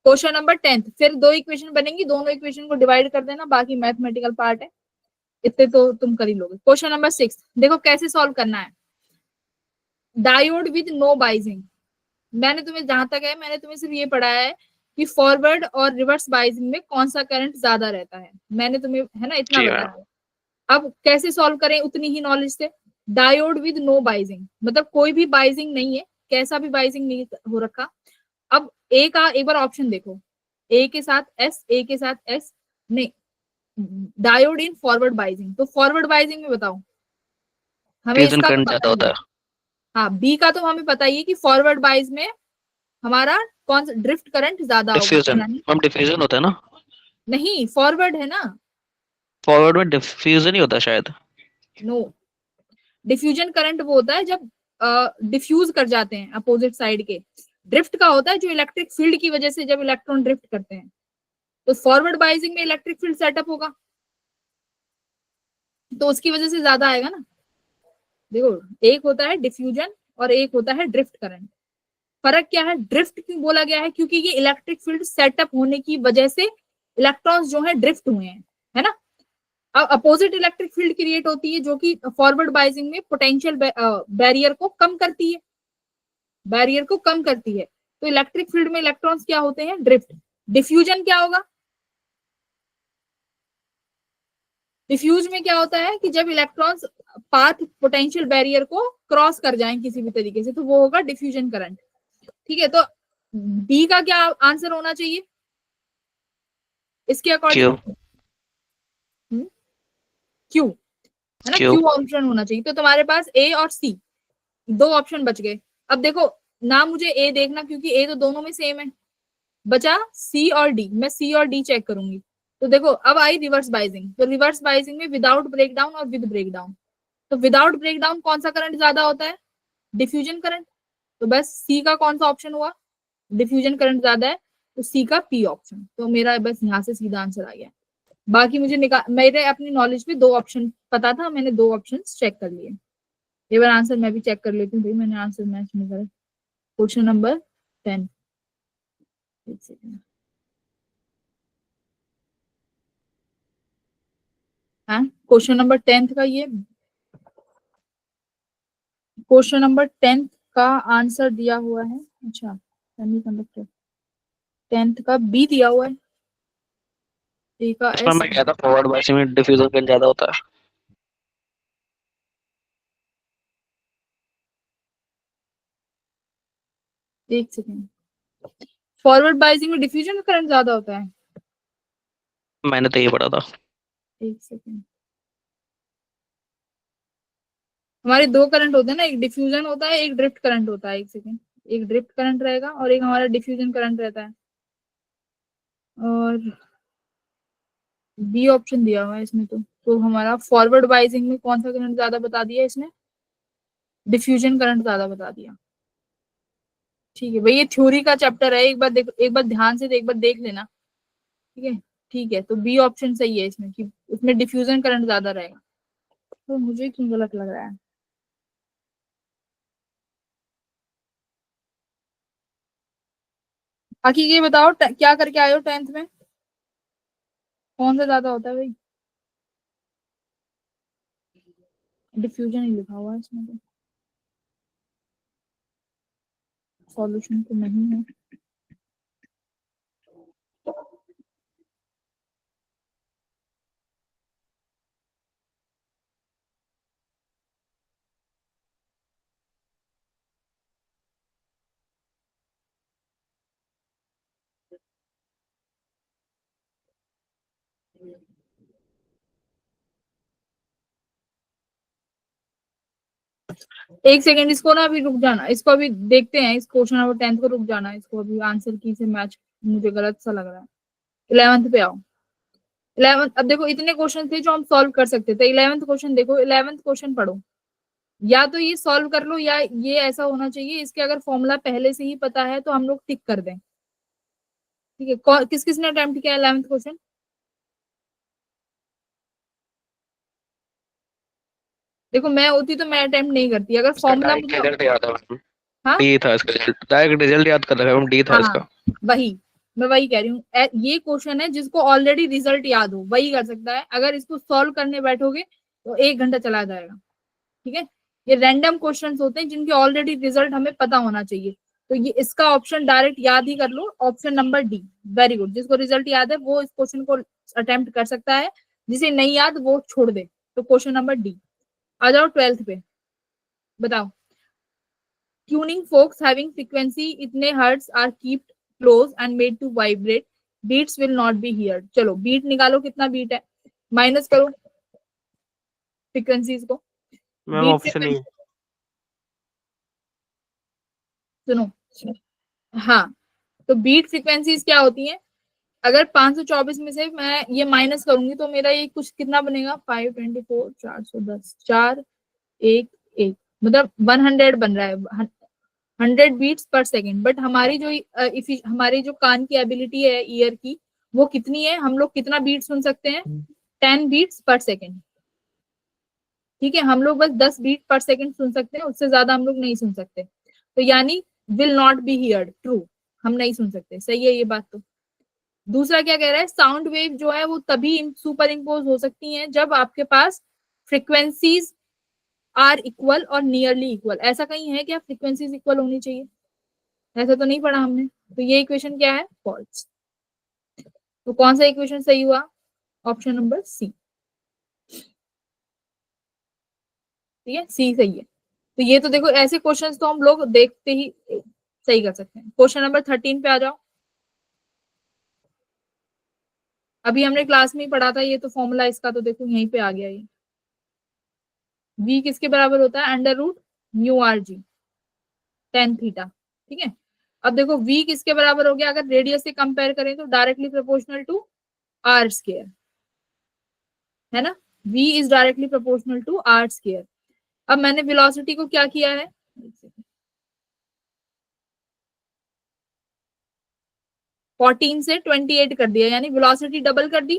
Speaker 1: क्वेश्चन नंबर 10। फिर 2 इक्वेशन बनेंगी, दोनों इक्वेशन को डिवाइड कर देना, बाकी मैथमेटिकल पार्ट है, इतने तो तुम कर ही लोगे। क्वेश्चन नंबर 6 देखो कैसे सॉल्व करना है। Diode with no biasing. मैंने तुम्हें जहां तक है, मैंने तुम्हें सिर्फ ये पढ़ाया है कि फॉरवर्ड और रिवर्स बाइजिंग में कौन सा करंट ज्यादा रहता है, मैंने तुम्हें, है ना, इतना
Speaker 3: जी
Speaker 1: बताया है। अब कैसे सॉल्व करें उतनी ही नॉलेज से। डायोड विद नो बाइजिंग मतलब कोई भी बाइजिंग नहीं है, कैसा भी बाइजिंग नहीं हो रखा। अब ए का एक बार ऑप्शन देखो, ए के साथ एस, ए के साथ एस, नहीं, डायोड इन फॉरवर्ड बाइजिंग। तो फॉरवर्ड बाइजिंग में बताओ हमें
Speaker 3: फ्यूजन
Speaker 1: इसका तो
Speaker 3: करंट
Speaker 1: पता
Speaker 3: ज्यादा
Speaker 1: ही
Speaker 3: होता
Speaker 1: है।
Speaker 3: है.
Speaker 1: हाँ, बी का तो हमें पता ही है कि फॉरवर्ड बाइज में हमारा कौन सा ड्रिफ्ट करंट ज्यादा होगा,
Speaker 3: डिफ्यूजन
Speaker 1: यानी
Speaker 3: मैम, डिफ्यूजन होता है ना?
Speaker 1: नहीं, फॉरवर्ड है ना।
Speaker 3: फॉरवर्ड में डिफ्यूजन ही होता है शायद.
Speaker 1: नो, डिफ्यूजन करंट वो होता है जब डिफ्यूज कर जाते हैं अपोजिट साइड के। ड्रिफ्ट का होता है जो इलेक्ट्रिक फील्ड की वजह से जब इलेक्ट्रॉन ड्रिफ्ट करते हैं, तो फॉरवर्ड बाइजिंग में इलेक्ट्रिक फील्ड सेटअप होगा, तो उसकी वजह से ज्यादा आएगा ना। देखो, एक होता है डिफ्यूजन, और एक होता है ड्रिफ्ट करंट। फर्क क्या है? ड्रिफ्ट क्यों बोला गया है? क्योंकि ये इलेक्ट्रिक फील्ड सेटअप होने की वजह से इलेक्ट्रॉन्स जो है ड्रिफ्ट हुए हैं, है ना। अब अपोजिट इलेक्ट्रिक फील्ड क्रिएट होती है जो कि फॉरवर्ड बाइजिंग में पोटेंशियल बैरियर को कम करती है, बैरियर को कम करती है। तो इलेक्ट्रिक फील्ड में इलेक्ट्रॉन्स क्या होते हैं? ड्रिफ्ट। डिफ्यूजन क्या होगा? डिफ्यूज में क्या होता है कि जब इलेक्ट्रॉन्स पाथ पोटेंशियल बैरियर को क्रॉस कर जाएं किसी भी तरीके से, तो वो होगा डिफ्यूजन करंट। ठीक है, तो डी का क्या आंसर होना चाहिए इसके अकॉर्डिंग? क्यू, है ना, क्यू ऑप्शन होना चाहिए। तो तुम्हारे पास ए और सी दो ऑप्शन बच गए। अब देखो ना, मुझे ए देखना क्योंकि ए तो दोनों में सेम है, बचा सी और डी। मैं सी और डी चेक करूंगी। तो देखो अब आई रिवर्स बाइजिंग। तो रिवर्स बाइजिंग में विदाउट ब्रेकडाउन और विद ब्रेकडाउन, तो विदाउट ब्रेकडाउन कौन सा करंट ज्यादा होता है? Diffusion current. तो बस सी का कौन सा ऑप्शन हुआ? डिफ्यूजन करंट ज्यादा है, तो सी का पी ऑप्शन। तो मेरा बस यहाँ से सीधा आंसर आ गया। बाकी मुझे मेरे अपनी नॉलेज में दो ऑप्शन पता था, मैंने दो ऑप्शन चेक कर लिए। एक बार आंसर मैं भी चेक कर लेती हूँ भाई, मैंने आंसर मैच नहीं करा। क्वेश्चन नंबर 10, एक सेकंड। हाँ, क्वेश्चन नंबर 10 का ये क्वेश्चन नंबर 10 का आंसर दिया हुआ है। अच्छा, सेमीकंडक्टर 10 का बी दिया हुआ है, ए का
Speaker 3: इसमें
Speaker 1: एस।
Speaker 3: मैं कहता फॉरवर्ड बाइसिंग में डिफ्यूजन करंट ज्यादा होता है।
Speaker 1: एक सेकंड, फॉरवर्ड बाइजिंग में डिफ्यूजन करंट ज्यादा होता है।
Speaker 3: मैंने तो ये पढ़ा था।
Speaker 1: एक सेकंड, हमारे दो करंट होते हैं ना, एक डिफ्यूजन होता है, एक ड्रिफ्ट करंट होता है। एक सेकंड, एक ड्रिफ्ट करंट रहेगा और एक हमारा डिफ्यूजन करंट रहता है। और बी ऑप्शन दिया हुआ है इसमें। तो हमारा फॉरवर्ड बाइजिंग में कौन सा करंट ज्यादा बता दिया इसने? डिफ्यूजन करंट ज्यादा बता दिया। ठीक है भाई, ये थ्योरी का चैप्टर है, एक बार देख, एक बार ध्यान से एक बार देख लेना। ठीक है, ठीक है, तो बी ऑप्शन सही है इसमें कि उसमें डिफ्यूजन करंट ज्यादा रहेगा। तो मुझे क्यों गलत लग रहा है? बाकी ये बताओ क्या करके आए हो 10th में? कौन सा ज्यादा होता है भाई? डिफ्यूजन ही लिखा हुआ है इसमें, तो सॉल्यूशन तो नहीं है। एक सेकेंड, इसको ना अभी रुक जाना, इसको अभी देखते हैं, इस क्वेश्चन नंबर 10 को रुक जाना, इसको अभी आंसर की से मैच मुझे गलत सा लग रहा है। 11th पे आओ। 11th, अब देखो इतने क्वेश्चन थे जो हम सॉल्व कर सकते थे। 11th क्वेश्चन देखो, 11th क्वेश्चन पढ़ो, या तो ये सॉल्व कर लो या ये ऐसा होना चाहिए इसके अगर फॉर्मूला पहले से ही पता है तो हम लोग टिक कर दें। ठीक है, किस किसने अटेम्प्ट किया 11th क्वेश्चन? देखो मैं होती तो मैं अटेम्प्ट नहीं करती अगर
Speaker 3: इसका
Speaker 1: फॉर्मूला
Speaker 3: डायरेक्ट
Speaker 1: मुझे।
Speaker 3: रिजल्ट याद है मैम।
Speaker 1: हाँ
Speaker 3: डी था इसका रिजल्ट, डायरेक्ट रिजल्ट याद कर रखा है मैम, डी था
Speaker 1: हाँ
Speaker 3: इसका।
Speaker 1: वही, मैं वही कह रही हूँ। ये क्वेश्चन है जिसको ऑलरेडी रिजल्ट याद हो वही कर सकता है, अगर इसको सॉल्व करने बैठोगे तो 1 घंटा चला जाएगा। ठीक है, ये रैंडम क्वेश्चंस होते हैं जिनके ऑलरेडी रिजल्ट हमें पता होना चाहिए। तो ये इसका ऑप्शन डायरेक्ट याद ही कर लो, option number D. Very good, जिसको रिजल्ट याद है वो इस क्वेश्चन को अटेम्प्ट कर सकता है, जिसे नहीं याद वो छोड़ दे। तो क्वेश्चन नंबर डी। आ जाओ 12th पे, बताओ। ट्यूनिंग फोक्स हैविंग फ्रीक्वेंसी इतने hertz are kept close and made to vibrate, beats will not be heard. चलो बीट निकालो, कितना बीट है, माइनस करो फ्रीक्वेंसीज को।
Speaker 2: Ma'am
Speaker 1: beat
Speaker 2: option A.
Speaker 1: सुनो, हाँ, तो बीट फ्रीक्वेंसीज क्या होती हैं? अगर 524 में से मैं ये माइनस करूंगी तो मेरा ये कुछ कितना बनेगा? 524, 410, 411, मतलब 100 बन रहा है, 100 बीट्स पर सेकेंड। बट हमारी जो हमारी जो कान की एबिलिटी है ईयर की, वो कितनी है? हम लोग कितना बीट सुन सकते हैं? 10 बीट्स पर सेकेंड। ठीक है, हम लोग बस 10 बीट पर सेकंड सुन सकते हैं, उससे ज्यादा हम लोग नहीं सुन सकते, तो यानी will not be heard, true, हम नहीं सुन सकते, सही है ये बात। तो दूसरा क्या कह रहा है, साउंड वेव जो है वो तभी सुपर इम्पोज हो सकती हैं जब आपके पास फ्रिक्वेंसीज आर इक्वल और नियरली इक्वल। ऐसा कहीं है क्या फ्रिक्वेंसीज इक्वल होनी चाहिए? ऐसा तो नहीं पढ़ा हमने, तो ये इक्वेशन क्या है, फॉल्स। तो कौन सा इक्वेशन सही हुआ, ऑप्शन नंबर सी, ठीक है, सी सही है। तो ये तो देखो ऐसे क्वेश्चंस तो हम लोग देखते ही सही कर सकते हैं। क्वेश्चन नंबर 13 पे आ जाओ। अभी हमने क्लास में ही पढ़ा था ये, तो फॉर्मूला इसका तो देखो यहीं पे आ गया ये। v किसके बराबर होता है, under root mu R G tan theta, ठीक है। अब देखो v किसके बराबर हो गया, अगर रेडियस से कंपेयर करें तो directly proportional to R square, है ना, v is directly proportional to R square. अब मैंने वेलोसिटी को क्या किया है, 14 से 28 कर दिया, यानी वेलोसिटी डबल कर दी,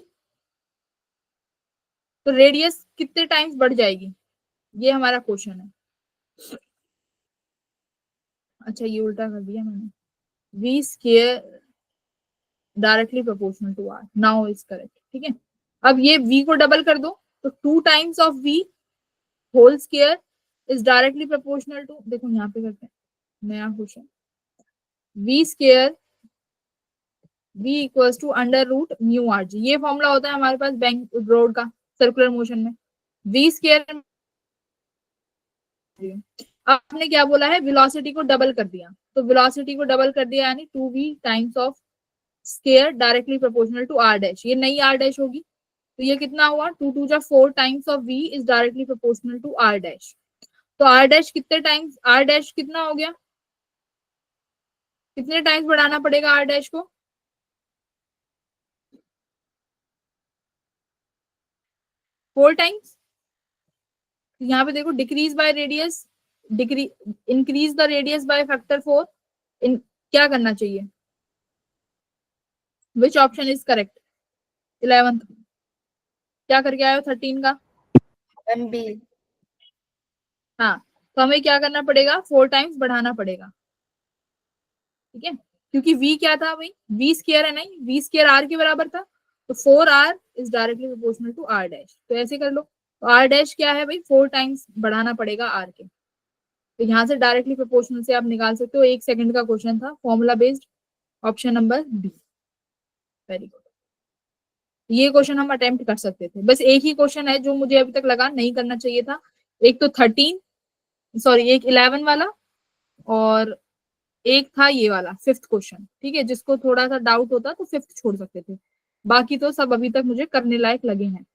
Speaker 1: तो रेडियस कितने टाइम्स बढ़ जाएगी, ये हमारा क्वेश्चन है। अच्छा ये उल्टा कर दिया मैंने, v square directly proportional to R, now is correct, ठीक है। अब ये v को डबल कर दो, तो 2 times of v whole square is directly proportional to, देखो यहाँ पे करते हैं नया question, v square v equals to under root mu R G, ये फॉर्मूला होता है हमारे पास बैंक रोड का सर्कुलर मोशन में, v स्क्वायर। आपने क्या बोला है, वेलोसिटी को डबल कर दिया, तो वेलोसिटी को डबल कर दिया यानी 2v times of square directly proportional to R dash, ये नई आर डैश होगी, तो ये कितना हुआ, 2 2 जा 4 times of v is directly proportional to R dash. तो आर डैश कितने टाइम्स, आर डैश कितना हो गया, कितने टाइम्स बढ़ाना पड़ेगा आर डैश को, 4 टाइम्स। यहाँ पे देखो decrease by radius, decrease increase the radius by factor 4, इन क्या करना चाहिए, which option is correct, 11th क्या करके आयो 13 का,
Speaker 2: MB
Speaker 1: हाँ, तो हमें क्या करना पड़ेगा, 4 टाइम्स बढ़ाना पड़ेगा, ठीक है, क्योंकि v क्या था भाई, v स्क्वायर है, नहीं v स्क्वायर r के बराबर था, तो 4r is directly proportional to r dash, तो ऐसे कर लो, तो r डैश क्या है भाई, 4 टाइम्स बढ़ाना पड़ेगा r के, तो यहाँ से डायरेक्टली प्रोपोर्शनल से आप निकाल सकते हो, 1 सेकंड का क्वेश्चन था, formula based, option number B, very good. ये क्वेश्चन हम अटेम्प्ट कर सकते थे, बस एक ही क्वेश्चन है जो मुझे अभी तक लगा नहीं करना चाहिए था, एक तो 13 सॉरी एक 11 वाला, और एक था ये वाला 5th क्वेश्चन, ठीक है, जिसको थोड़ा सा डाउट होता तो 5th छोड़ सकते थे, बाकी तो सब अभी तक मुझे करने लायक लगे हैं।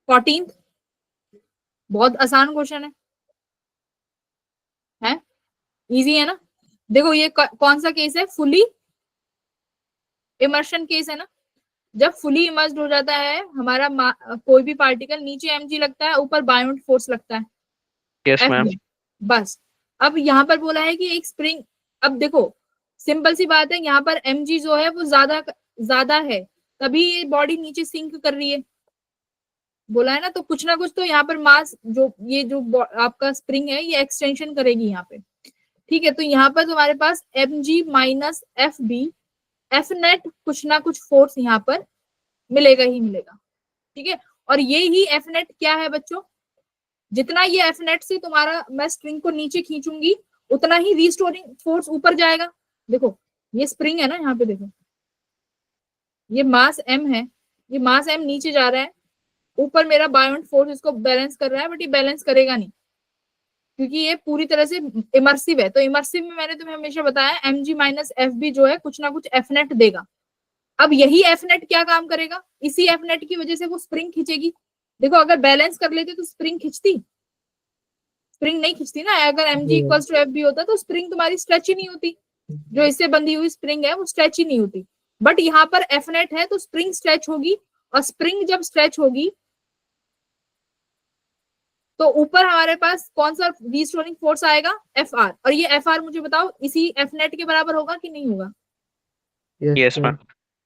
Speaker 1: 14th बहुत आसान क्वेश्चन है इजी है ना, देखो ये कौन सा केस है, फुली इमर्शन केस है ना, जब फुली इमर्स्ड हो जाता है हमारा कोई भी पार्टिकल, नीचे mg लगता है, ऊपर बायोंट फोर्स लगता है,
Speaker 3: यस
Speaker 1: एफ
Speaker 3: मैम।
Speaker 1: बस। अब यहाँ पर बोला है कि एक स्प्रिंग, अब देखो सिंपल सी बात है, यहाँ पर mg जो है वो ज्यादा ज्यादा है, तभी ये बॉडी नीचे सिंक कर रही है, बोला है ना, तो कुछ ना कुछ तो यहाँ पर मास जो ये जो आपका स्प्रिंग है ये एक्सटेंशन करेगी यहाँ पे, ठीक है, तो यहाँ पर तुम्हारे पास mg minus F B, F net कुछ ना कुछ फोर्स यहाँ पर मिलेगा ही मिलेगा, ठीक है, और ये ही एफ नेट क्या है बच्चों, जितना ये एफ नेट से तुम्हारा मैं स्प्रिंग को नीचे खींचूंगी उतना ही रिस्टोरिंग फोर्स ऊपर जाएगा, देखो ये स्प्रिंग है ना, यहाँ पे देखो ये मास m है, ये मास m नीचे जा रहा है, ऊपर मेरा बायोंट फोर्स इसको बैलेंस कर रहा है, बट ये बैलेंस करेगा नहीं क्योंकि ये पूरी तरह से इमर्सिव है, तो इमर्सिव में मैंने तुम्हें हमेशा बताया mg माइनस एफ बी जो है कुछ ना कुछ एफ नेट देगा। अब यही एफ नेट क्या काम करेगा, इसी एफ नेट की वजह से वो स्प्रिंग खींचेगी, देखो अगर बैलेंस कर लेते तो स्प्रिंग खींचती, स्प्रिंग नहीं खींचती ना, अगर mg equals to F B होता तो स्प्रिंग तुम्हारी स्ट्रेच ही नहीं होती, जो इससे बंधी हुई स्प्रिंग है वो स्ट्रेच ही नहीं होती, बट यहाँ पर एफ नेट है तो स्प्रिंग स्ट्रेच होगी, और स्प्रिंग जब स्ट्रेच होगी तो ऊपर हमारे पास कौन सा रीस्टोरिंग फोर्स आएगा, एफ आर, और ये एफ आर मुझे बताओ इसी एफ नेट के बराबर होगा कि नहीं होगा,
Speaker 3: यस मैम।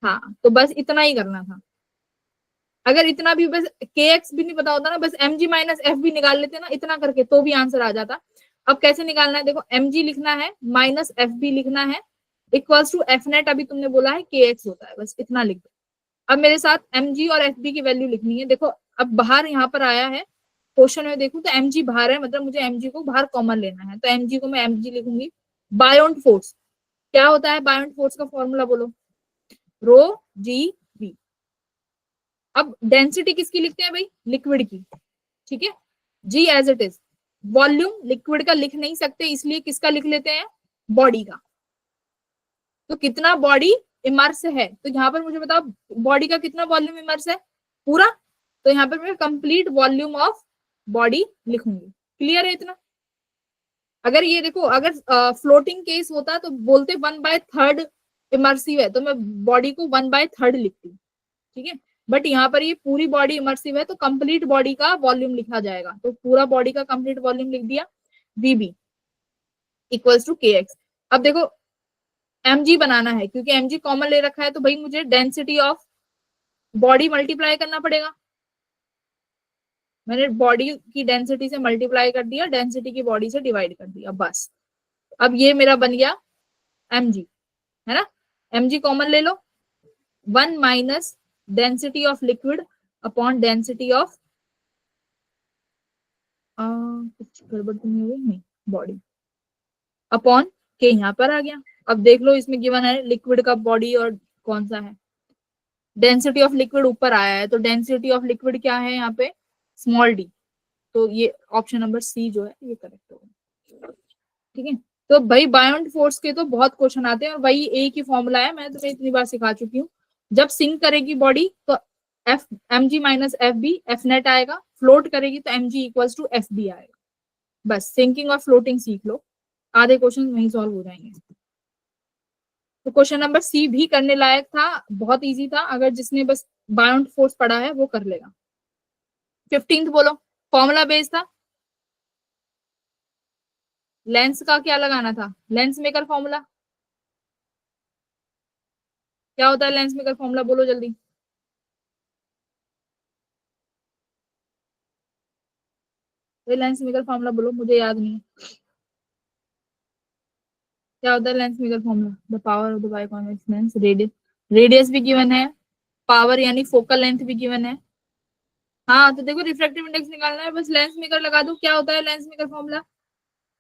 Speaker 1: हाँ, तो बस इतना ही करना था, अगर इतना भी बस kx भी नहीं पता होता ना, बस mg माइनस एफ भी निकाल लेते ना इतना करके, तो भी आंसर आ जाता। अब कैसे निकालना है, देखो mg लिखना है माइनस एफ भी लिखना है इक्वल्स टू एफ नेट, अभी तुमने बोला है kx होता है, बस इतना लिख दो। अब मेरे साथ mg और fb की वैल्यू लिखनी है। देखो अब बाहर यहाँ पर आया है क्वेश्चन में, देखूं तो mg बाहर है, मतलब मुझे mg को बाहर कॉमन लेना है, तो mg को मैं mg लिखूंगी। बायोंट फोर्स क्या होता है, बायोंट फोर्स का फॉर्मूला बोलो, रो जी बी। अब डेंसिटी किसकी लिखते हैं भाई, लिक्विड की, ठीक है, जी as it is. Volume liquid का लिख नहीं सकते, इसलिए किसका लिख लेते हैं, बॉडी का। तो कितना बॉडी इमर्स है, तो यहाँ पर मुझे बताओ बॉडी का कितना वॉल्यूम इमर्स है, पूरा। तो यहाँ पर मैं कंप्लीट वॉल्यूम ऑफ बॉडी लिखूंगी। क्लियर है इतना। अगर ये देखो, अगर फ्लोटिंग केस होता तो बोलते 1/3 इमर्सिव है, तो मैं बॉडी को 1/3 लिखती, ठीक है। बट यहाँ पर ये पूरी बॉडी इमर्सिव है, तो कंप्लीट बॉडी का वॉल्यूम लिखा जाएगा, तो पूरा बॉडी का कंप्लीट वॉल्यूम लिख दिया, वीबी इक्वल्स टू के एक्स। अब देखो mg बनाना है, क्योंकि mg कॉमन ले रखा है, तो भाई मुझे डेंसिटी ऑफ बॉडी मल्टीप्लाई करना पड़ेगा। मैंने बॉडी की डेंसिटी से मल्टीप्लाई कर दिया, डेंसिटी की बॉडी से डिवाइड कर दिया, बस। अब ये मेरा बन गया mg, है ना। mg कॉमन ले लो, 1 minus density of liquid upon density of कुछ गड़बड़ तो नहीं हुई, नहीं, बॉडी अपॉन के यहाँ पर आ गया। अब देख लो इसमें गिवन है लिक्विड का बॉडी और कौन सा है, डेंसिटी ऑफ लिक्विड ऊपर आया है, तो डेंसिटी ऑफ लिक्विड क्या है यहाँ पे, स्मॉल डी। तो ये ऑप्शन नंबर सी जो है ये करेक्ट होगा, ठीक है। तो भाई बायोंट फोर्स के तो बहुत क्वेश्चन आते हैं, और वही एक ही फॉर्मूला है, मैं तुम्हें इतनी बार सिखा चुकी हूँ। जब सिंक करेगी बॉडी तो F mg minus F B F net आएगा, फ्लोट करेगी तो mg equals to F B आएगा। बस सिंकिंग और फ्लोटिंग सीख लो, आधे क्वेश्चन वहीं सॉल्व हो जाएंगे। तो क्वेश्चन नंबर सी भी करने लायक था, बहुत इजी था, अगर जिसने बस बायोंट फोर्स पढ़ा है वो कर लेगा। 15th बोलो, फॉर्मूला बेस था, लेंस का क्या लगाना था, लेंस मेकर फॉर्मूला क्या होता है, लेंस मेकर फॉर्मूला बोलो जल्दी। लेंस मेकर फॉर्मूला बोलो, मुझे याद नहीं है क्या होता है lens maker formula. The power of the biconvex lens, radius, radius भी गिवन है, पावर यानी फोकल लेंथ भी गिवन है। हाँ तो देखो रिफ्रैक्टिव इंडेक्स निकालना है, बस लेंस मेकर लगा दो। क्या होता है lens maker formula,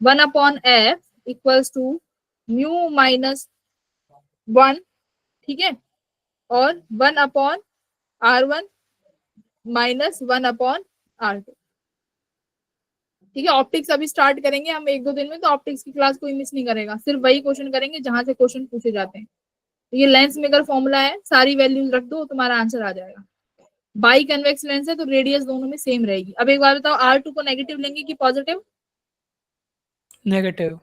Speaker 1: 1/f equals to mu minus 1, ठीक है, और 1/r1 माइनस 1/r2, ठीक है। ऑप्टिक्स अभी स्टार्ट करेंगे हम 1-2 दिन में, तो ऑप्टिक्स की क्लास कोई मिस नहीं करेगा, सिर्फ वही क्वेश्चन करेंगे जहां से क्वेश्चन पूछे जाते हैं। तो ये लेंस मेकर फॉर्मूला है, सारी वैल्यूज रख दो तुम्हारा आंसर आ जाएगा। बाई कन्वेक्स लेंस है तो रेडियस दोनों में सेम रहेगी। अब एक बार बताओ R2 को नेगेटिव लेंगे कि पॉजिटिव,
Speaker 4: नेगेटिव,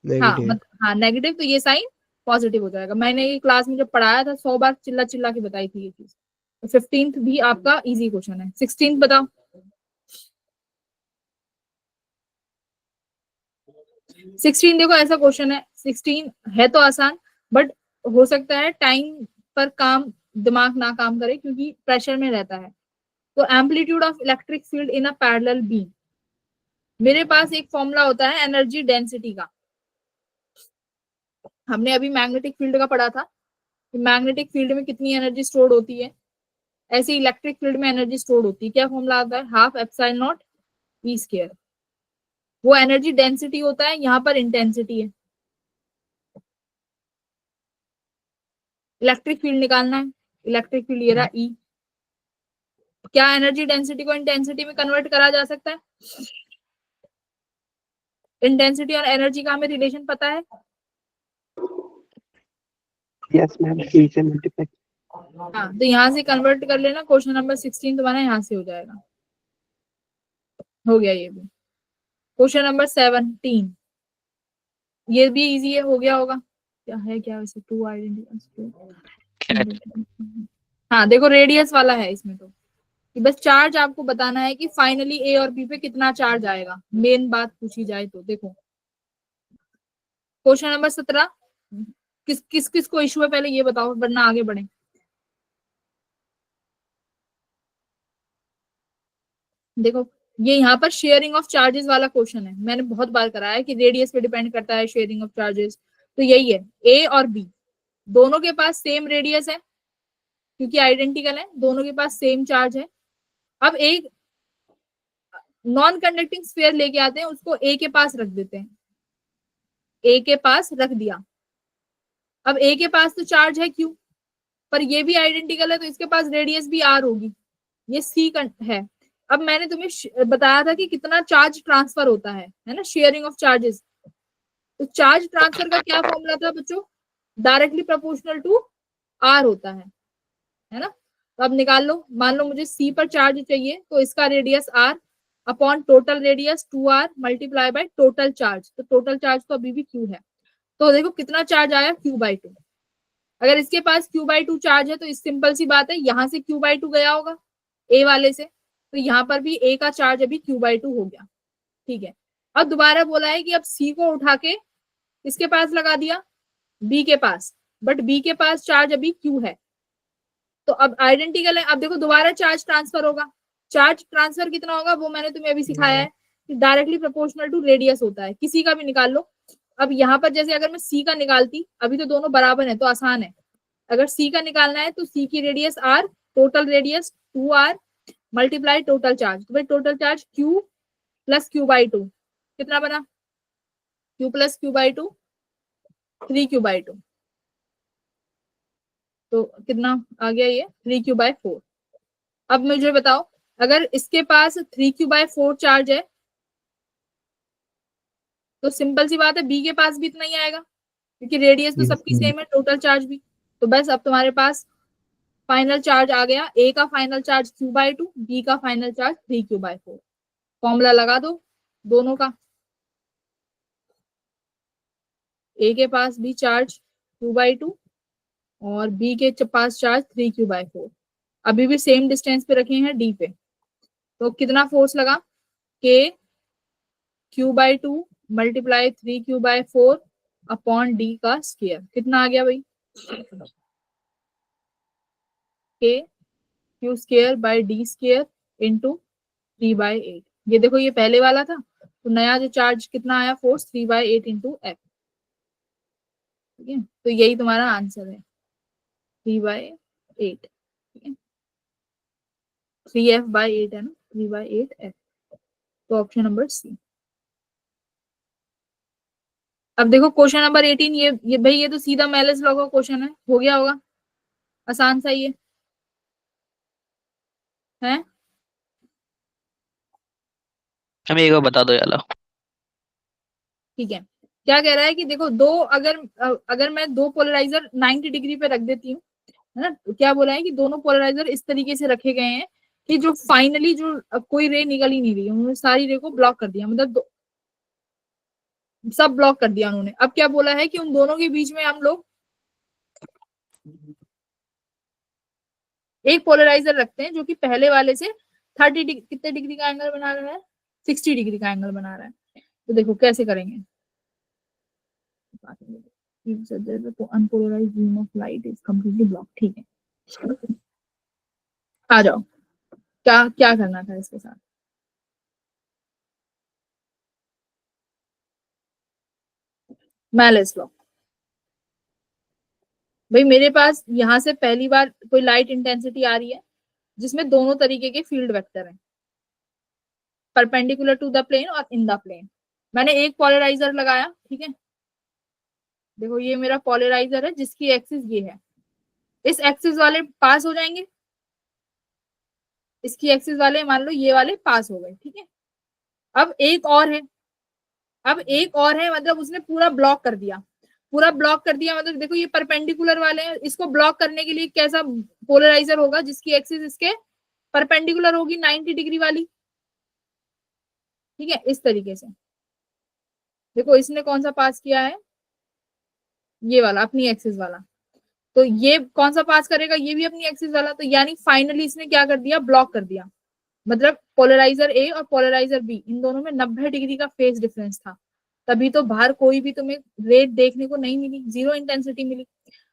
Speaker 2: नेगेटिव।
Speaker 1: हाँ नेगेटिव, तो ये साइन पॉजिटिव हो जाएगा। मैंने ये क्लास में जब पढ़ाया था 100 बार चिल्ला चिल्ला के बताई थी ये चीज। तो 15th भी आपका इजी क्वेश्चन है। 16th बताओ, 16 देखो ऐसा क्वेश्चन है, 16 है तो आसान, बट हो सकता है टाइम पर काम दिमाग ना काम करे क्योंकि प्रेशर में रहता है। तो amplitude of electric field in a parallel beam, मेरे पास एक फॉर्मूला होता है एनर्जी डेंसिटी का, हमने अभी मैग्नेटिक फील्ड का पढ़ा था कि मैग्नेटिक फील्ड में कितनी एनर्जी स्टोर होती है, ऐसे इलेक्ट्रिक फील्ड में एनर्जी स्टोर होती है। क्या फॉर्मूला आता है, half epsilon not E square. वो एनर्जी डेंसिटी होता है, यहाँ पर इंटेंसिटी है। इलेक्ट्रिक फील्ड निकालना है, इलेक्ट्रिक फील्ड ये रहा ई। क्या एनर्जी डेंसिटी को इंटेंसिटी में कन्वर्ट करा जा सकता है, इंटेंसिटी और एनर्जी का हमें रिलेशन पता है।
Speaker 2: यस मैम, सी से मल्टीप्लाई।
Speaker 1: हाँ तो यहाँ से कन्वर्ट कर लेना, क्वेश्चन नंबर 16 तुम्हारा यहाँ से हो जाएगा। हो गया ये भी। क्वेश्चन नंबर 17, ये भी इजी है, हो गया होगा। क्या है, क्या वैसे, टू आइडेंटिकल, हाँ देखो रेडियस वाला है इसमें, तो कि बस चार्ज आपको बताना है कि फाइनली ए और बी पे कितना चार्ज आएगा, मेन बात पूछी जाए तो। देखो क्वेश्चन नंबर 17, किस किस किस को इशू है पहले ये बताओ, वरना आगे बढ़े। देखो ये यहाँ पर शेयरिंग ऑफ चार्जेस वाला क्वेश्चन है, मैंने बहुत बार कराया है कि रेडियस पे डिपेंड करता है शेयरिंग ऑफ चार्जेस। तो यही है, ए और बी दोनों के पास सेम रेडियस है क्योंकि आइडेंटिकल है, दोनों के पास सेम चार्ज है। अब एक नॉन कंडक्टिंग स्फीयर लेके आते हैं, उसको ए के पास रख देते हैं, ए के पास रख दिया। अब ए के पास तो चार्ज है क्यू, पर ये भी आइडेंटिकल है तो इसके पास रेडियस भी आर होगी, ये सी है। अब मैंने तुम्हें बताया था कि कितना चार्ज ट्रांसफर होता है ना, शेयरिंग ऑफ चार्जेस। तो चार्ज ट्रांसफर का क्या फॉर्मूला था बच्चों, डायरेक्टली प्रोपोर्शनल टू आर होता है ना। तो अब निकाल लो, मान लो मुझे सी पर चार्ज चाहिए तो इसका radius R upon total radius 2r multiply by total charge, तो टोटल चार्ज तो अभी भी क्यू है। तो देखो कितना चार्ज आया, q/2। अगर इसके पास q/2 चार्ज है तो इस सिंपल सी बात है, यहां से q/2 गया होगा ए वाले से, तो यहाँ पर भी ए का चार्ज अभी q/2 हो गया। ठीक है, अब दोबारा बोला है कि अब सी को उठा के किसके पास लगा दिया, बी के पास, बट बी के पास चार्ज अभी क्यू है, तो अब आइडेंटिकल है। अब देखो दोबारा चार्ज ट्रांसफर होगा, चार्ज ट्रांसफर कितना होगा वो मैंने तुम्हें अभी सिखाया है कि डायरेक्टली प्रोपोर्शनल टू रेडियस होता है, किसी का भी निकाल लो। अब यहाँ पर जैसे अगर मैं सी का निकालती, अभी तो दोनों बराबर है तो आसान है, अगर सी का निकालना है तो सी की radius R, total radius 2r multiply total charge, तो भाई total charge q plus q/2 कितना बना, q प्लस q/2 3q/2, तो कितना आ गया ये 3q/4। अब मुझे बताओ अगर इसके पास 3q/4 चार्ज है तो सिंपल सी बात है बी के पास भी इतना ही आएगा क्योंकि रेडियस तो सबकी सेम है, टोटल चार्ज भी। तो बस अब तुम्हारे पास फाइनल चार्ज आ गया, ए का फाइनल चार्ज q/2, बी का फाइनल चार्ज 3q/4। फॉर्मूला लगा दो दोनों का, ए के पास भी चार्ज q/2 और बी के पास चार्ज 3q/4, अभी भी सेम डिस्टेंस पे रखे हैं डी पे, तो कितना फोर्स लगा, के q/2 multiply 3q/4 upon D का स्क्वायर, कितना आ गया भाई, के Q square by D square into 3/8। ये देखो ये पहले वाला था, तो नया जो चार्ज कितना आया फोर्स 3/8 इंटू एफ। ठीक है, तो यही तुम्हारा आंसर है 3/8। ठीक है, 3f/8 है ना, 3/8f, तो ऑप्शन नंबर सी। अब देखो क्वेश्चन नंबर 18, ये भाई ये तो सीधा मेलिस लॉ का क्वेश्चन है, हो गया होगा, आसान सा ही है?
Speaker 3: हमें एक बार बता दो यार।
Speaker 1: ठीक है, क्या कह रहा है कि देखो दो, अगर मैं दो पोलराइजर 90 डिग्री पे रख देती हूँ, है ना, तो क्या बोला है कि दोनों पोलराइजर इस तरीके से रखे गए हैं कि जो फाइनली जो कोई रे निकल ही नहीं रही है, उन्होंने सारी रे को ब्लॉक कर दिया, मतलब सब ब्लॉक कर दिया उन्होंने। अब क्या बोला है कि उन दोनों के बीच में हम लोग एक पोलराइजर रखते हैं जो कि पहले वाले से 30 कितने डिग्री का एंगल बना रहा है, 60 डिग्री का एंगल बना रहा है। तो देखो कैसे करेंगे, unpolarised beam of light is completely block. ठीक है, आ जाओ, क्या क्या करना था इसके साथ, मेलिस लॉ। भाई मेरे पास यहां से पहली बार कोई लाइट इंटेंसिटी आ रही है जिसमें दोनों तरीके के फील्ड वेक्टर हैं, परपेंडिकुलर टू द प्लेन और इन द प्लेन। मैंने एक पोलराइजर लगाया, ठीक है, देखो ये मेरा पोलराइजर है जिसकी एक्सिस ये है, इस एक्सिस वाले पास हो जाएंगे, इसकी एक्सिस वाले मान लो ये वाले पास हो गए। ठीक है, अब एक और है, अब एक और है, मतलब उसने पूरा ब्लॉक कर दिया, पूरा ब्लॉक कर दिया, मतलब देखो ये परपेंडिकुलर वाले हैं, इसको ब्लॉक करने के लिए कैसा पोलराइजर होगा जिसकी एक्सिस इसके परपेंडिकुलर होगी 90 डिग्री वाली। ठीक है, इस तरीके से देखो इसने कौन सा पास किया है, ये वाला अपनी एक्सिस वाला, तो ये कौन सा पास करेगा, ये भी अपनी एक्सिस वाला, तो यानी फाइनली इसने क्या कर दिया, ब्लॉक कर दिया। मतलब पोलराइजर ए और पोलराइजर बी, इन दोनों में 90 डिग्री का फेज डिफरेंस था, तभी तो बाहर कोई भी तुम्हें रेट देखने को नहीं मिली, जीरो इंटेंसिटी मिली।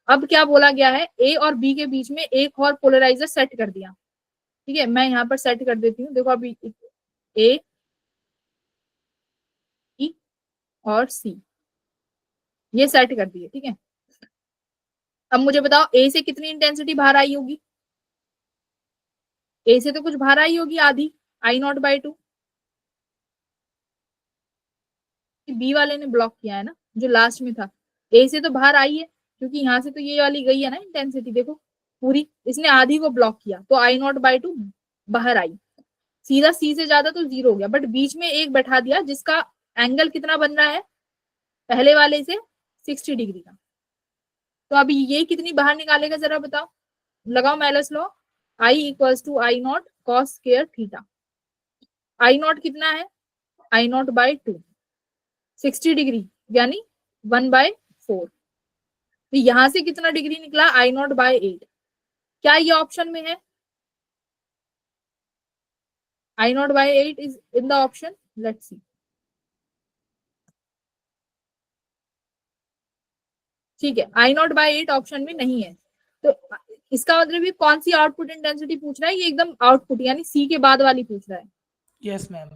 Speaker 1: अब क्या बोला गया है, ए और बी के बीच में एक और पोलराइजर सेट कर दिया। ठीक है, मैं यहाँ पर सेट कर देती हूँ, देखो अभी ए, ई और सी, ये सेट कर दिए, ठीक है। अब मुझे बताओ ए से कितनी इंटेंसिटी बाहर आई होगी? ए से तो कुछ बाहर आई होगी, आधी, I0/2। बी वाले ने ब्लॉक किया है ना, जो लास्ट में था। ए से तो बाहर आई है, क्योंकि यहाँ से तो ये वाली गई है ना इंटेंसिटी, देखो पूरी, इसने आधी को ब्लॉक किया, तो I0/2 बाहर आई। सीधा सी से ज्यादा तो 0 हो गया, बट बीच में एक बैठा दिया जिसका एंगल कितना बन रहा है पहले वाले से, 60 डिग्री का। तो अभी ये कितनी बाहर निकालेगा जरा बताओ, लगाओ Malus law. I=I0 cos square theta. I0 कितना है? I0/2, 60 डिग्री, यानी 1/4। तो यहां से कितना डिग्री निकला? I0/8। क्या ये ऑप्शन में है? I0/8 is in the option, let's see. ठीक है, I0/8 ऑप्शन में नहीं है, तो इसका मतलब ये कौन सी आउटपुट इंटेंसिटी पूछ रहा है? ये एकदम आउटपुट, यानी सी के बाद वाली पूछ रहा है।
Speaker 4: Yes ma'am.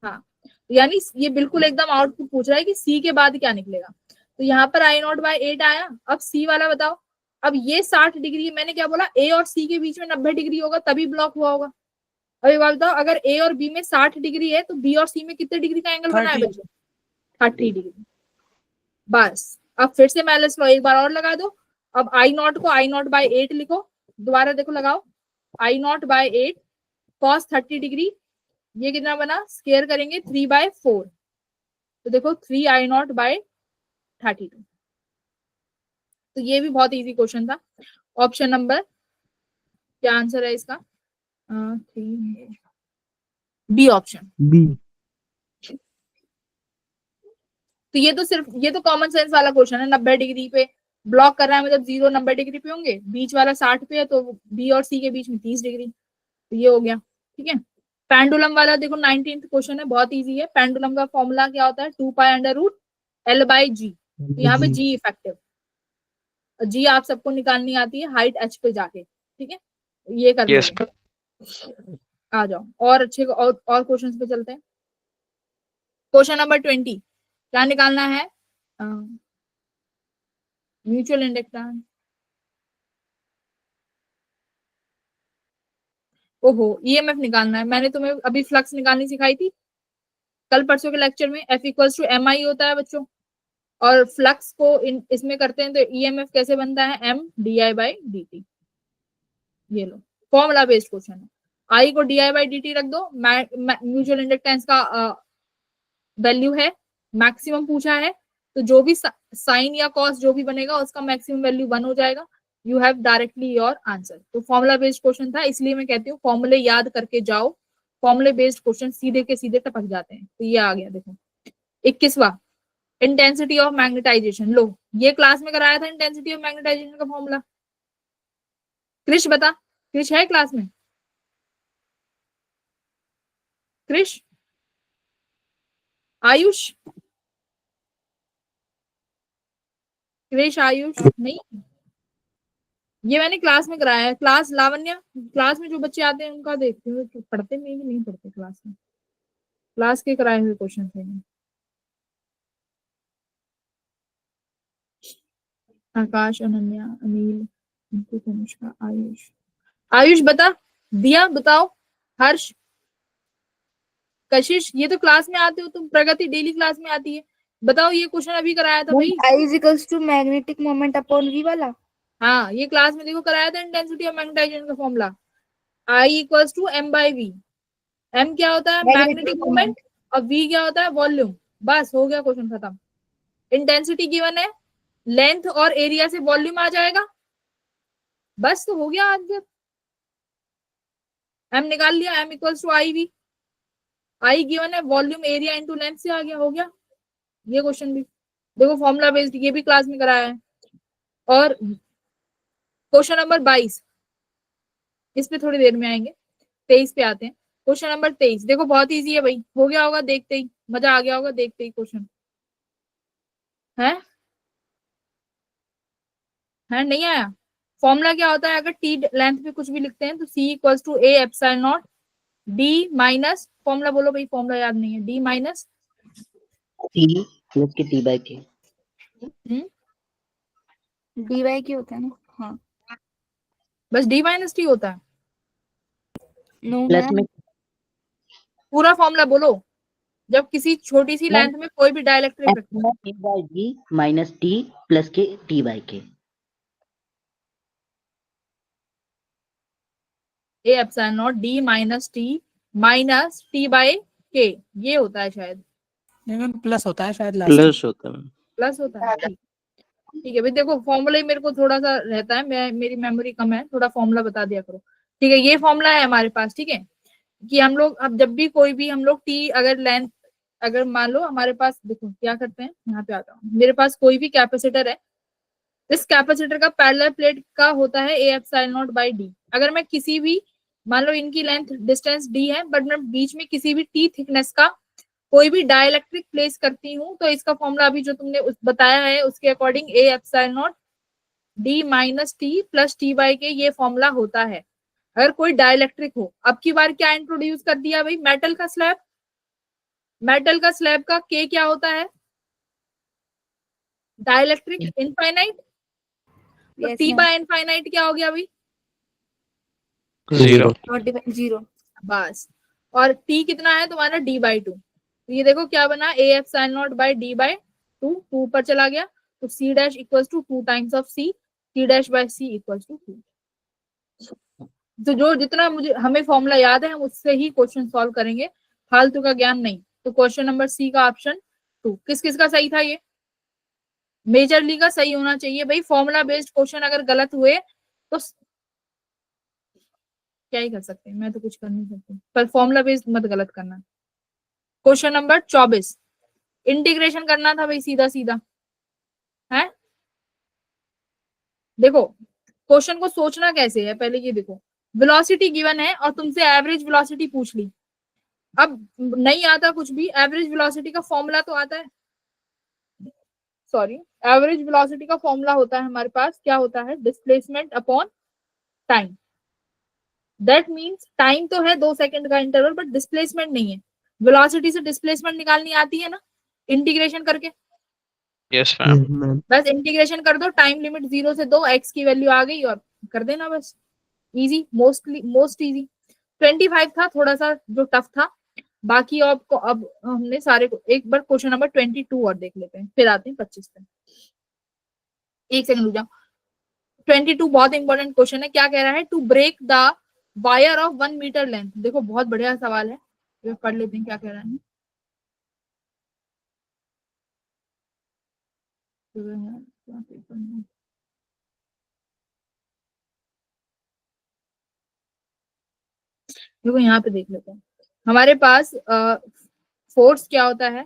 Speaker 1: हाँ, यानी ये बिल्कुल एकदम आउटपुट पूछ रहा है कि सी के बाद क्या निकलेगा। तो यहाँ पर I0/8 आया। अब सी वाला बताओ। अब ये 60 डिग्री, मैंने क्या बोला, ए और सी के बीच में 90 डिग्री होगा तभी ब्लॉक हुआ होगा। अब एक बात बताओ, अगर ए और बी में 60 डिग्री है तो बी और सी में कितने डिग्री का एंगल बना है
Speaker 4: 30।
Speaker 1: बच्चों? 30 डिग्री। बस, अब फिर से माइनस लो, एक बार और लगा दो। अब I0 को I0/8 लिखो, दोबारा देखो लगाओ। I0/8 cos 30 डिग्री, ये कितना बना? स्क्वायर करेंगे 3/4, तो देखो 3I0/32। तो ये भी बहुत इजी क्वेश्चन था। ऑप्शन नंबर, क्या आंसर है इसका? B option.
Speaker 2: बी।
Speaker 1: तो ये तो सिर्फ, ये तो कॉमन सेंस वाला क्वेश्चन है। 90 डिग्री पे ब्लॉक कर रहा है, मतलब 0 90 डिग्री पे होंगे, बीच वाला 60 पे है, तो बी और सी के बीच में 30 डिग्री, तो ये हो गया, ठीक है। पेंडुलम वाला देखो 19th क्वेश्चन है, बहुत इजी है। पेंडुलम का फॉर्मूला क्या होता है? 2π√L/g। तो यहाँ पे जी इफेक्टिव, जी आप सबको निकालनी आती है हाइट h पे जाके, ठीक है, ये कर
Speaker 3: Yes,
Speaker 1: लेंगे। आ जाओ और अच्छे और क्वेश्चंस पे चलते हैं। क्वेश्चन नंबर 20, क्या निकालना है? Mutual inductance. ओहो, ईएमएफ निकालना है। मैंने तुम्हें अभी फ्लक्स निकालनी सिखाई थी कल परसों के लेक्चर में। F=mi होता है बच्चों, और फ्लक्स को इसमें करते हैं तो ईएमएफ कैसे बनता है? M/di/dt। ये लो, फॉर्मूला बेस्ड क्वेश्चन है। आई को di/dt रख दो, म्यूचुअल इंडक्टेंस का वैल्यू है, मैक्सिमम पूछा है, तो जो भी साइन या कॉस जो भी बनेगा उसका मैक्सिमम वैल्यू 1 हो जाएगा। You have directly your answer. तो फॉर्मूला बेस्ड क्वेश्चन था, इसलिए मैं कहती हूँ फॉर्मूले याद करके जाओ। फॉर्मूले बेस्ड क्वेश्चन सीधे के सीधे टपक जाते हैं। तो ये आ गया देखो। 21वां, इंटेंसिटी ऑफ मैग्नेटाइजेशन। लो, ये क्लास में कराया था इंटेंसिटी ऑफ मैग्नेटाइजेशन का फॉर्मूला। क्रिश बता, क्रिश है क्लास में? क्रिश, आयुष, क्रिश, आयुष नहीं, ये मैंने क्लास में कराया है। क्लास लावण्या, क्लास में जो बच्चे आते हैं उनका देखते हैं पढ़ते में, नहीं पढ़ते क्लास में, क्लास के कराए हुए क्वेश्चन थे। आकाश, अनन्या, अनिल, तनुष्का, आयुष, आयुष बता, दिया बताओ, हर्ष, कशिश, ये तो क्लास में आते हो तुम, प्रगति डेली क्लास में आती है। बताओ, ये क्वेश्चन अभी कराया था भाई।
Speaker 5: I = magnetic moment upon v वाला।
Speaker 1: हाँ, ये क्लास में देखो कराया था इंटेंसिटी ऑफ मैग्नेटाइजेशन का फॉर्मूला। I=m/v। m क्या होता है? मैग्नेटिक मोमेंट, और v क्या होता है? वॉल्यूम। बस हो गया, क्वेश्चन खत्म। इंटेंसिटी गिवन है, लेंथ और एरिया से वॉल्यूम आ जाएगा, बस तो हो गया आंसर। m निकाल लिया, m=iv। आई गिवन है, वॉल्यूम एरिया इंटू लेंथ से आ गया, हो गया ये क्वेश्चन भी। देखो फॉर्मूला बेस्ड, ये भी क्लास में कराया है। और क्वेश्चन नंबर 22, इस पे थोड़ी देर में आएंगे। 23 पे आते हैं। क्वेश्चन नंबर 23 देखो, बहुत इजी है भाई, हो गया होगा देखते ही, मजा आ गया होगा देखते ही क्वेश्चन है नहीं आया? फॉर्मूला क्या होता है? अगर टी लेंथ पे कुछ भी लिखते हैं तो C = A ε0 D minus, formula बोलो भाई, फॉर्मूला याद नहीं है, डी माइनस
Speaker 4: टी प्लस के टी बाई के।
Speaker 5: डी वाई की होता है ना? हाँ,
Speaker 1: बस डी माइनस टी होता है।
Speaker 5: नो
Speaker 4: प्लस
Speaker 5: मैम,
Speaker 4: में
Speaker 1: पूरा फॉर्मूला बोलो, जब किसी छोटी सी लेंथ में कोई भी डाइलेक्ट्रिक रखते हैं।
Speaker 4: T by G minus T plus के T by K.
Speaker 1: A epsilon naught D minus T by K, ये होता है शायद,
Speaker 6: लेकिन प्लस होता है शायद लास्ट
Speaker 2: प्लस होता है।
Speaker 1: प्लस होता है। ठीक है भाई, देखो फॉर्मूला ही मेरे को थोड़ा सा रहता है, मेरी मेमोरी कम है, थोड़ा फॉर्मूला बता दिया करो। ठीक है, ये फॉर्मूला है हमारे पास। ठीक है, कि हम लोग अब जब भी कोई भी हम लोग टी अगर लेंथ, अगर मान लो हमारे पास, देखो क्या करते हैं, यहाँ पे आता हूँ, मेरे पास कोई भी कैपेसिटर है, इस कैपेसिटर का पैरेलल प्लेट का होता है A epsilon naught by D. अगर मैं किसी भी, मान लो इनकी लेंथ डिस्टेंस डी है, बट मैं बीच में किसी भी टी थिकनेस का कोई भी डाइलेक्ट्रिक प्लेस करती हूँ, तो इसका फॉर्मूला अभी जो तुमने बताया है उसके according A epsilon naught D minus T plus T by के, ये फॉर्मूला होता है अगर कोई डाइलेक्ट्रिक हो। अब की बार क्या इंट्रोड्यूस कर दिया भाई, मेटल का स्लैब, मेटल का स्लैब का के क्या होता है, डाइलेक्ट्रिक इनफाइनाइट, तो
Speaker 5: Yes,
Speaker 1: T
Speaker 5: ma'am.
Speaker 1: By infinite क्या हो गया भाई,
Speaker 3: Zero.
Speaker 5: जीरो।
Speaker 1: बस। और टी कितना है तुम्हारा, डी बाई टू, तो ये देखो क्या बना, A epsilon naught by D by two, two पर चला गया, तो C dash equals to two times of C, C dash by C equals to two. तो जो जितना मुझे हमें फॉर्मूला याद है हम उससे ही क्वेश्चन सॉल्व करेंगे, फालतू का ज्ञान नहीं। तो क्वेश्चन नंबर सी का ऑप्शन टू, किस किस का सही था, ये मेजरली का सही होना चाहिए भाई। फॉर्मूला बेस्ड क्वेश्चन अगर गलत हुए तो क्या ही कर सकते हैं, मैं तो कुछ कर नहीं सकती, पर फॉर्मूला बेस्ड मत गलत करना। क्वेश्चन नंबर 24, इंटीग्रेशन करना था भाई, सीधा सीधा है। देखो क्वेश्चन को सोचना कैसे है, पहले ये देखो, वेलोसिटी गिवन है और तुमसे एवरेज वेलोसिटी पूछ ली। अब नहीं आता कुछ भी, एवरेज वेलोसिटी का फॉर्मूला तो आता है, सॉरी, एवरेज वेलोसिटी का फॉर्मूला होता है हमारे पास, क्या होता है, displacement upon time. That means time तो है 2 सेकंड का इंटरवल, बट डिस्प्लेसमेंट नहीं है। वेलोसिटी से डिस्प्लेसमेंट निकालनी आती है ना, इंटीग्रेशन करके,
Speaker 3: Yes, ma'am.
Speaker 2: मैम
Speaker 1: बस इंटीग्रेशन कर दो, टाइम लिमिट 0 से 2, एक्स की वैल्यू आ गई और कर देना बस, इजी, मोस्ट इजी। 25 था थोड़ा सा जो टफ था, बाकी आपको अब हमने सारे को, एक बार क्वेश्चन नंबर 22 और देख लेते हैं, फिर आते हैं 25 पे। एक सेकंड रुक जाओ, 22 बहुत इंपॉर्टेंट क्वेश्चन है। क्या कह रहा है, to break the wire of 1 metre length. देखो बहुत बढ़िया सवाल है, तो पढ़ लेते हैं क्या कह रहा है। देखो यहाँ पे देख लेते हैं, हमारे पास फोर्स क्या होता है,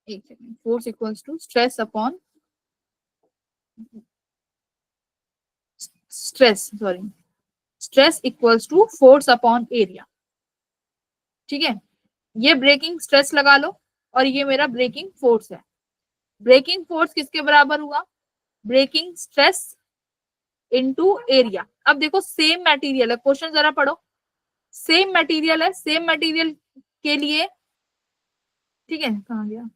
Speaker 1: एक second, force equals to stress upon stress equals to force upon area. ठीक है, ये ब्रेकिंग स्ट्रेस लगा लो और ये मेरा ब्रेकिंग फोर्स है। ब्रेकिंग फोर्स किसके बराबर हुआ, ब्रेकिंग स्ट्रेस इनटू एरिया। अब देखो सेम मटेरियल है, क्वेश्चन जरा पढ़ो, सेम मटेरियल है, सेम मटेरियल के लिए, ठीक है, कहाँ गया,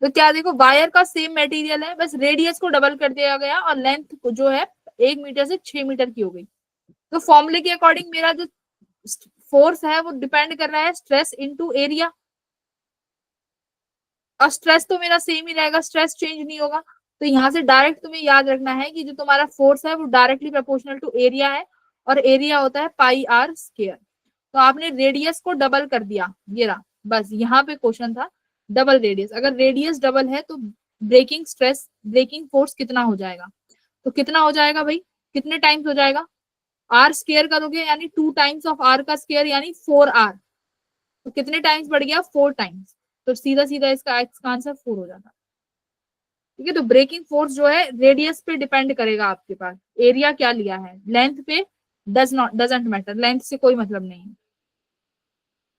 Speaker 1: तो क्या देखो, वायर का सेम मटेरियल है, बस रेडियस को डबल कर दिया गया और लेंथ को जो है 1 मीटर से 6 मीटर की हो गई। तो फॉर्मूले के अकॉर्डिंग मेरा जो फोर्स है वो डिपेंड कर रहा है स्ट्रेस इनटू एरिया, और स्ट्रेस तो मेरा सेम ही रहेगा, स्ट्रेस चेंज नहीं होगा। तो यहाँ से डायरेक्ट तुम्हें याद रखना है कि जो तुम्हारा फोर्स है वो डायरेक्टली प्रोपोर्शनल टू एरिया है, और एरिया होता है पाई आर स्क्वायर। तो आपने रेडियस को डबल कर दिया, ये रहा, बस यहाँ पे क्वेश्चन था डबल रेडियस। अगर रेडियस डबल है तो ब्रेकिंग स्ट्रेस, ब्रेकिंग फोर्स कितना हो जाएगा, तो कितना हो जाएगा भाई, कितने टाइम्स हो जाएगा, आर स्क्वायर करोगे यानी 2 टाइम्स ऑफ आर का स्क्वायर यानी 4r, तो कितने टाइम्स बढ़ गया, 4 टाइम्स। तो सीधा सीधा इसका एक्स का आंसर 4 हो जाता। ठीक है, तो ब्रेकिंग फोर्स जो है रेडियस पे डिपेंड करेगा, आपके पास एरिया क्या लिया है, लेंथ पे डजंट मैटर, लेंथ से कोई मतलब नहीं है।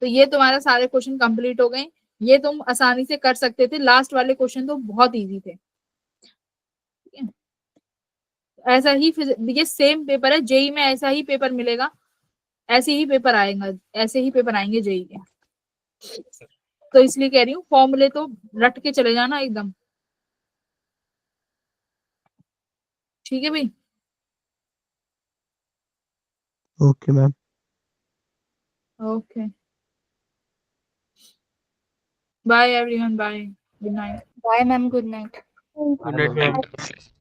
Speaker 1: तो ये तुम्हारा सारे क्वेश्चन कंप्लीट हो गए, ये तुम आसानी से कर सकते थे, लास्ट वाले क्वेश्चन तो बहुत इजी थे। ठीक है, ऐसा ही ये सेम पेपर है, जेई में ऐसा ही पेपर मिलेगा, ऐसे ही पेपर आएगा, ऐसे ही पेपर आएंगे जेई के। तो इसलिए कह रही हूँ फॉर्मूले तो रट के चले जाना एकदम, ठीक है भाई।
Speaker 2: Okay ma'am.
Speaker 1: Okay, bye everyone, bye, good night.
Speaker 5: Bye ma'am, good night.
Speaker 3: Good night.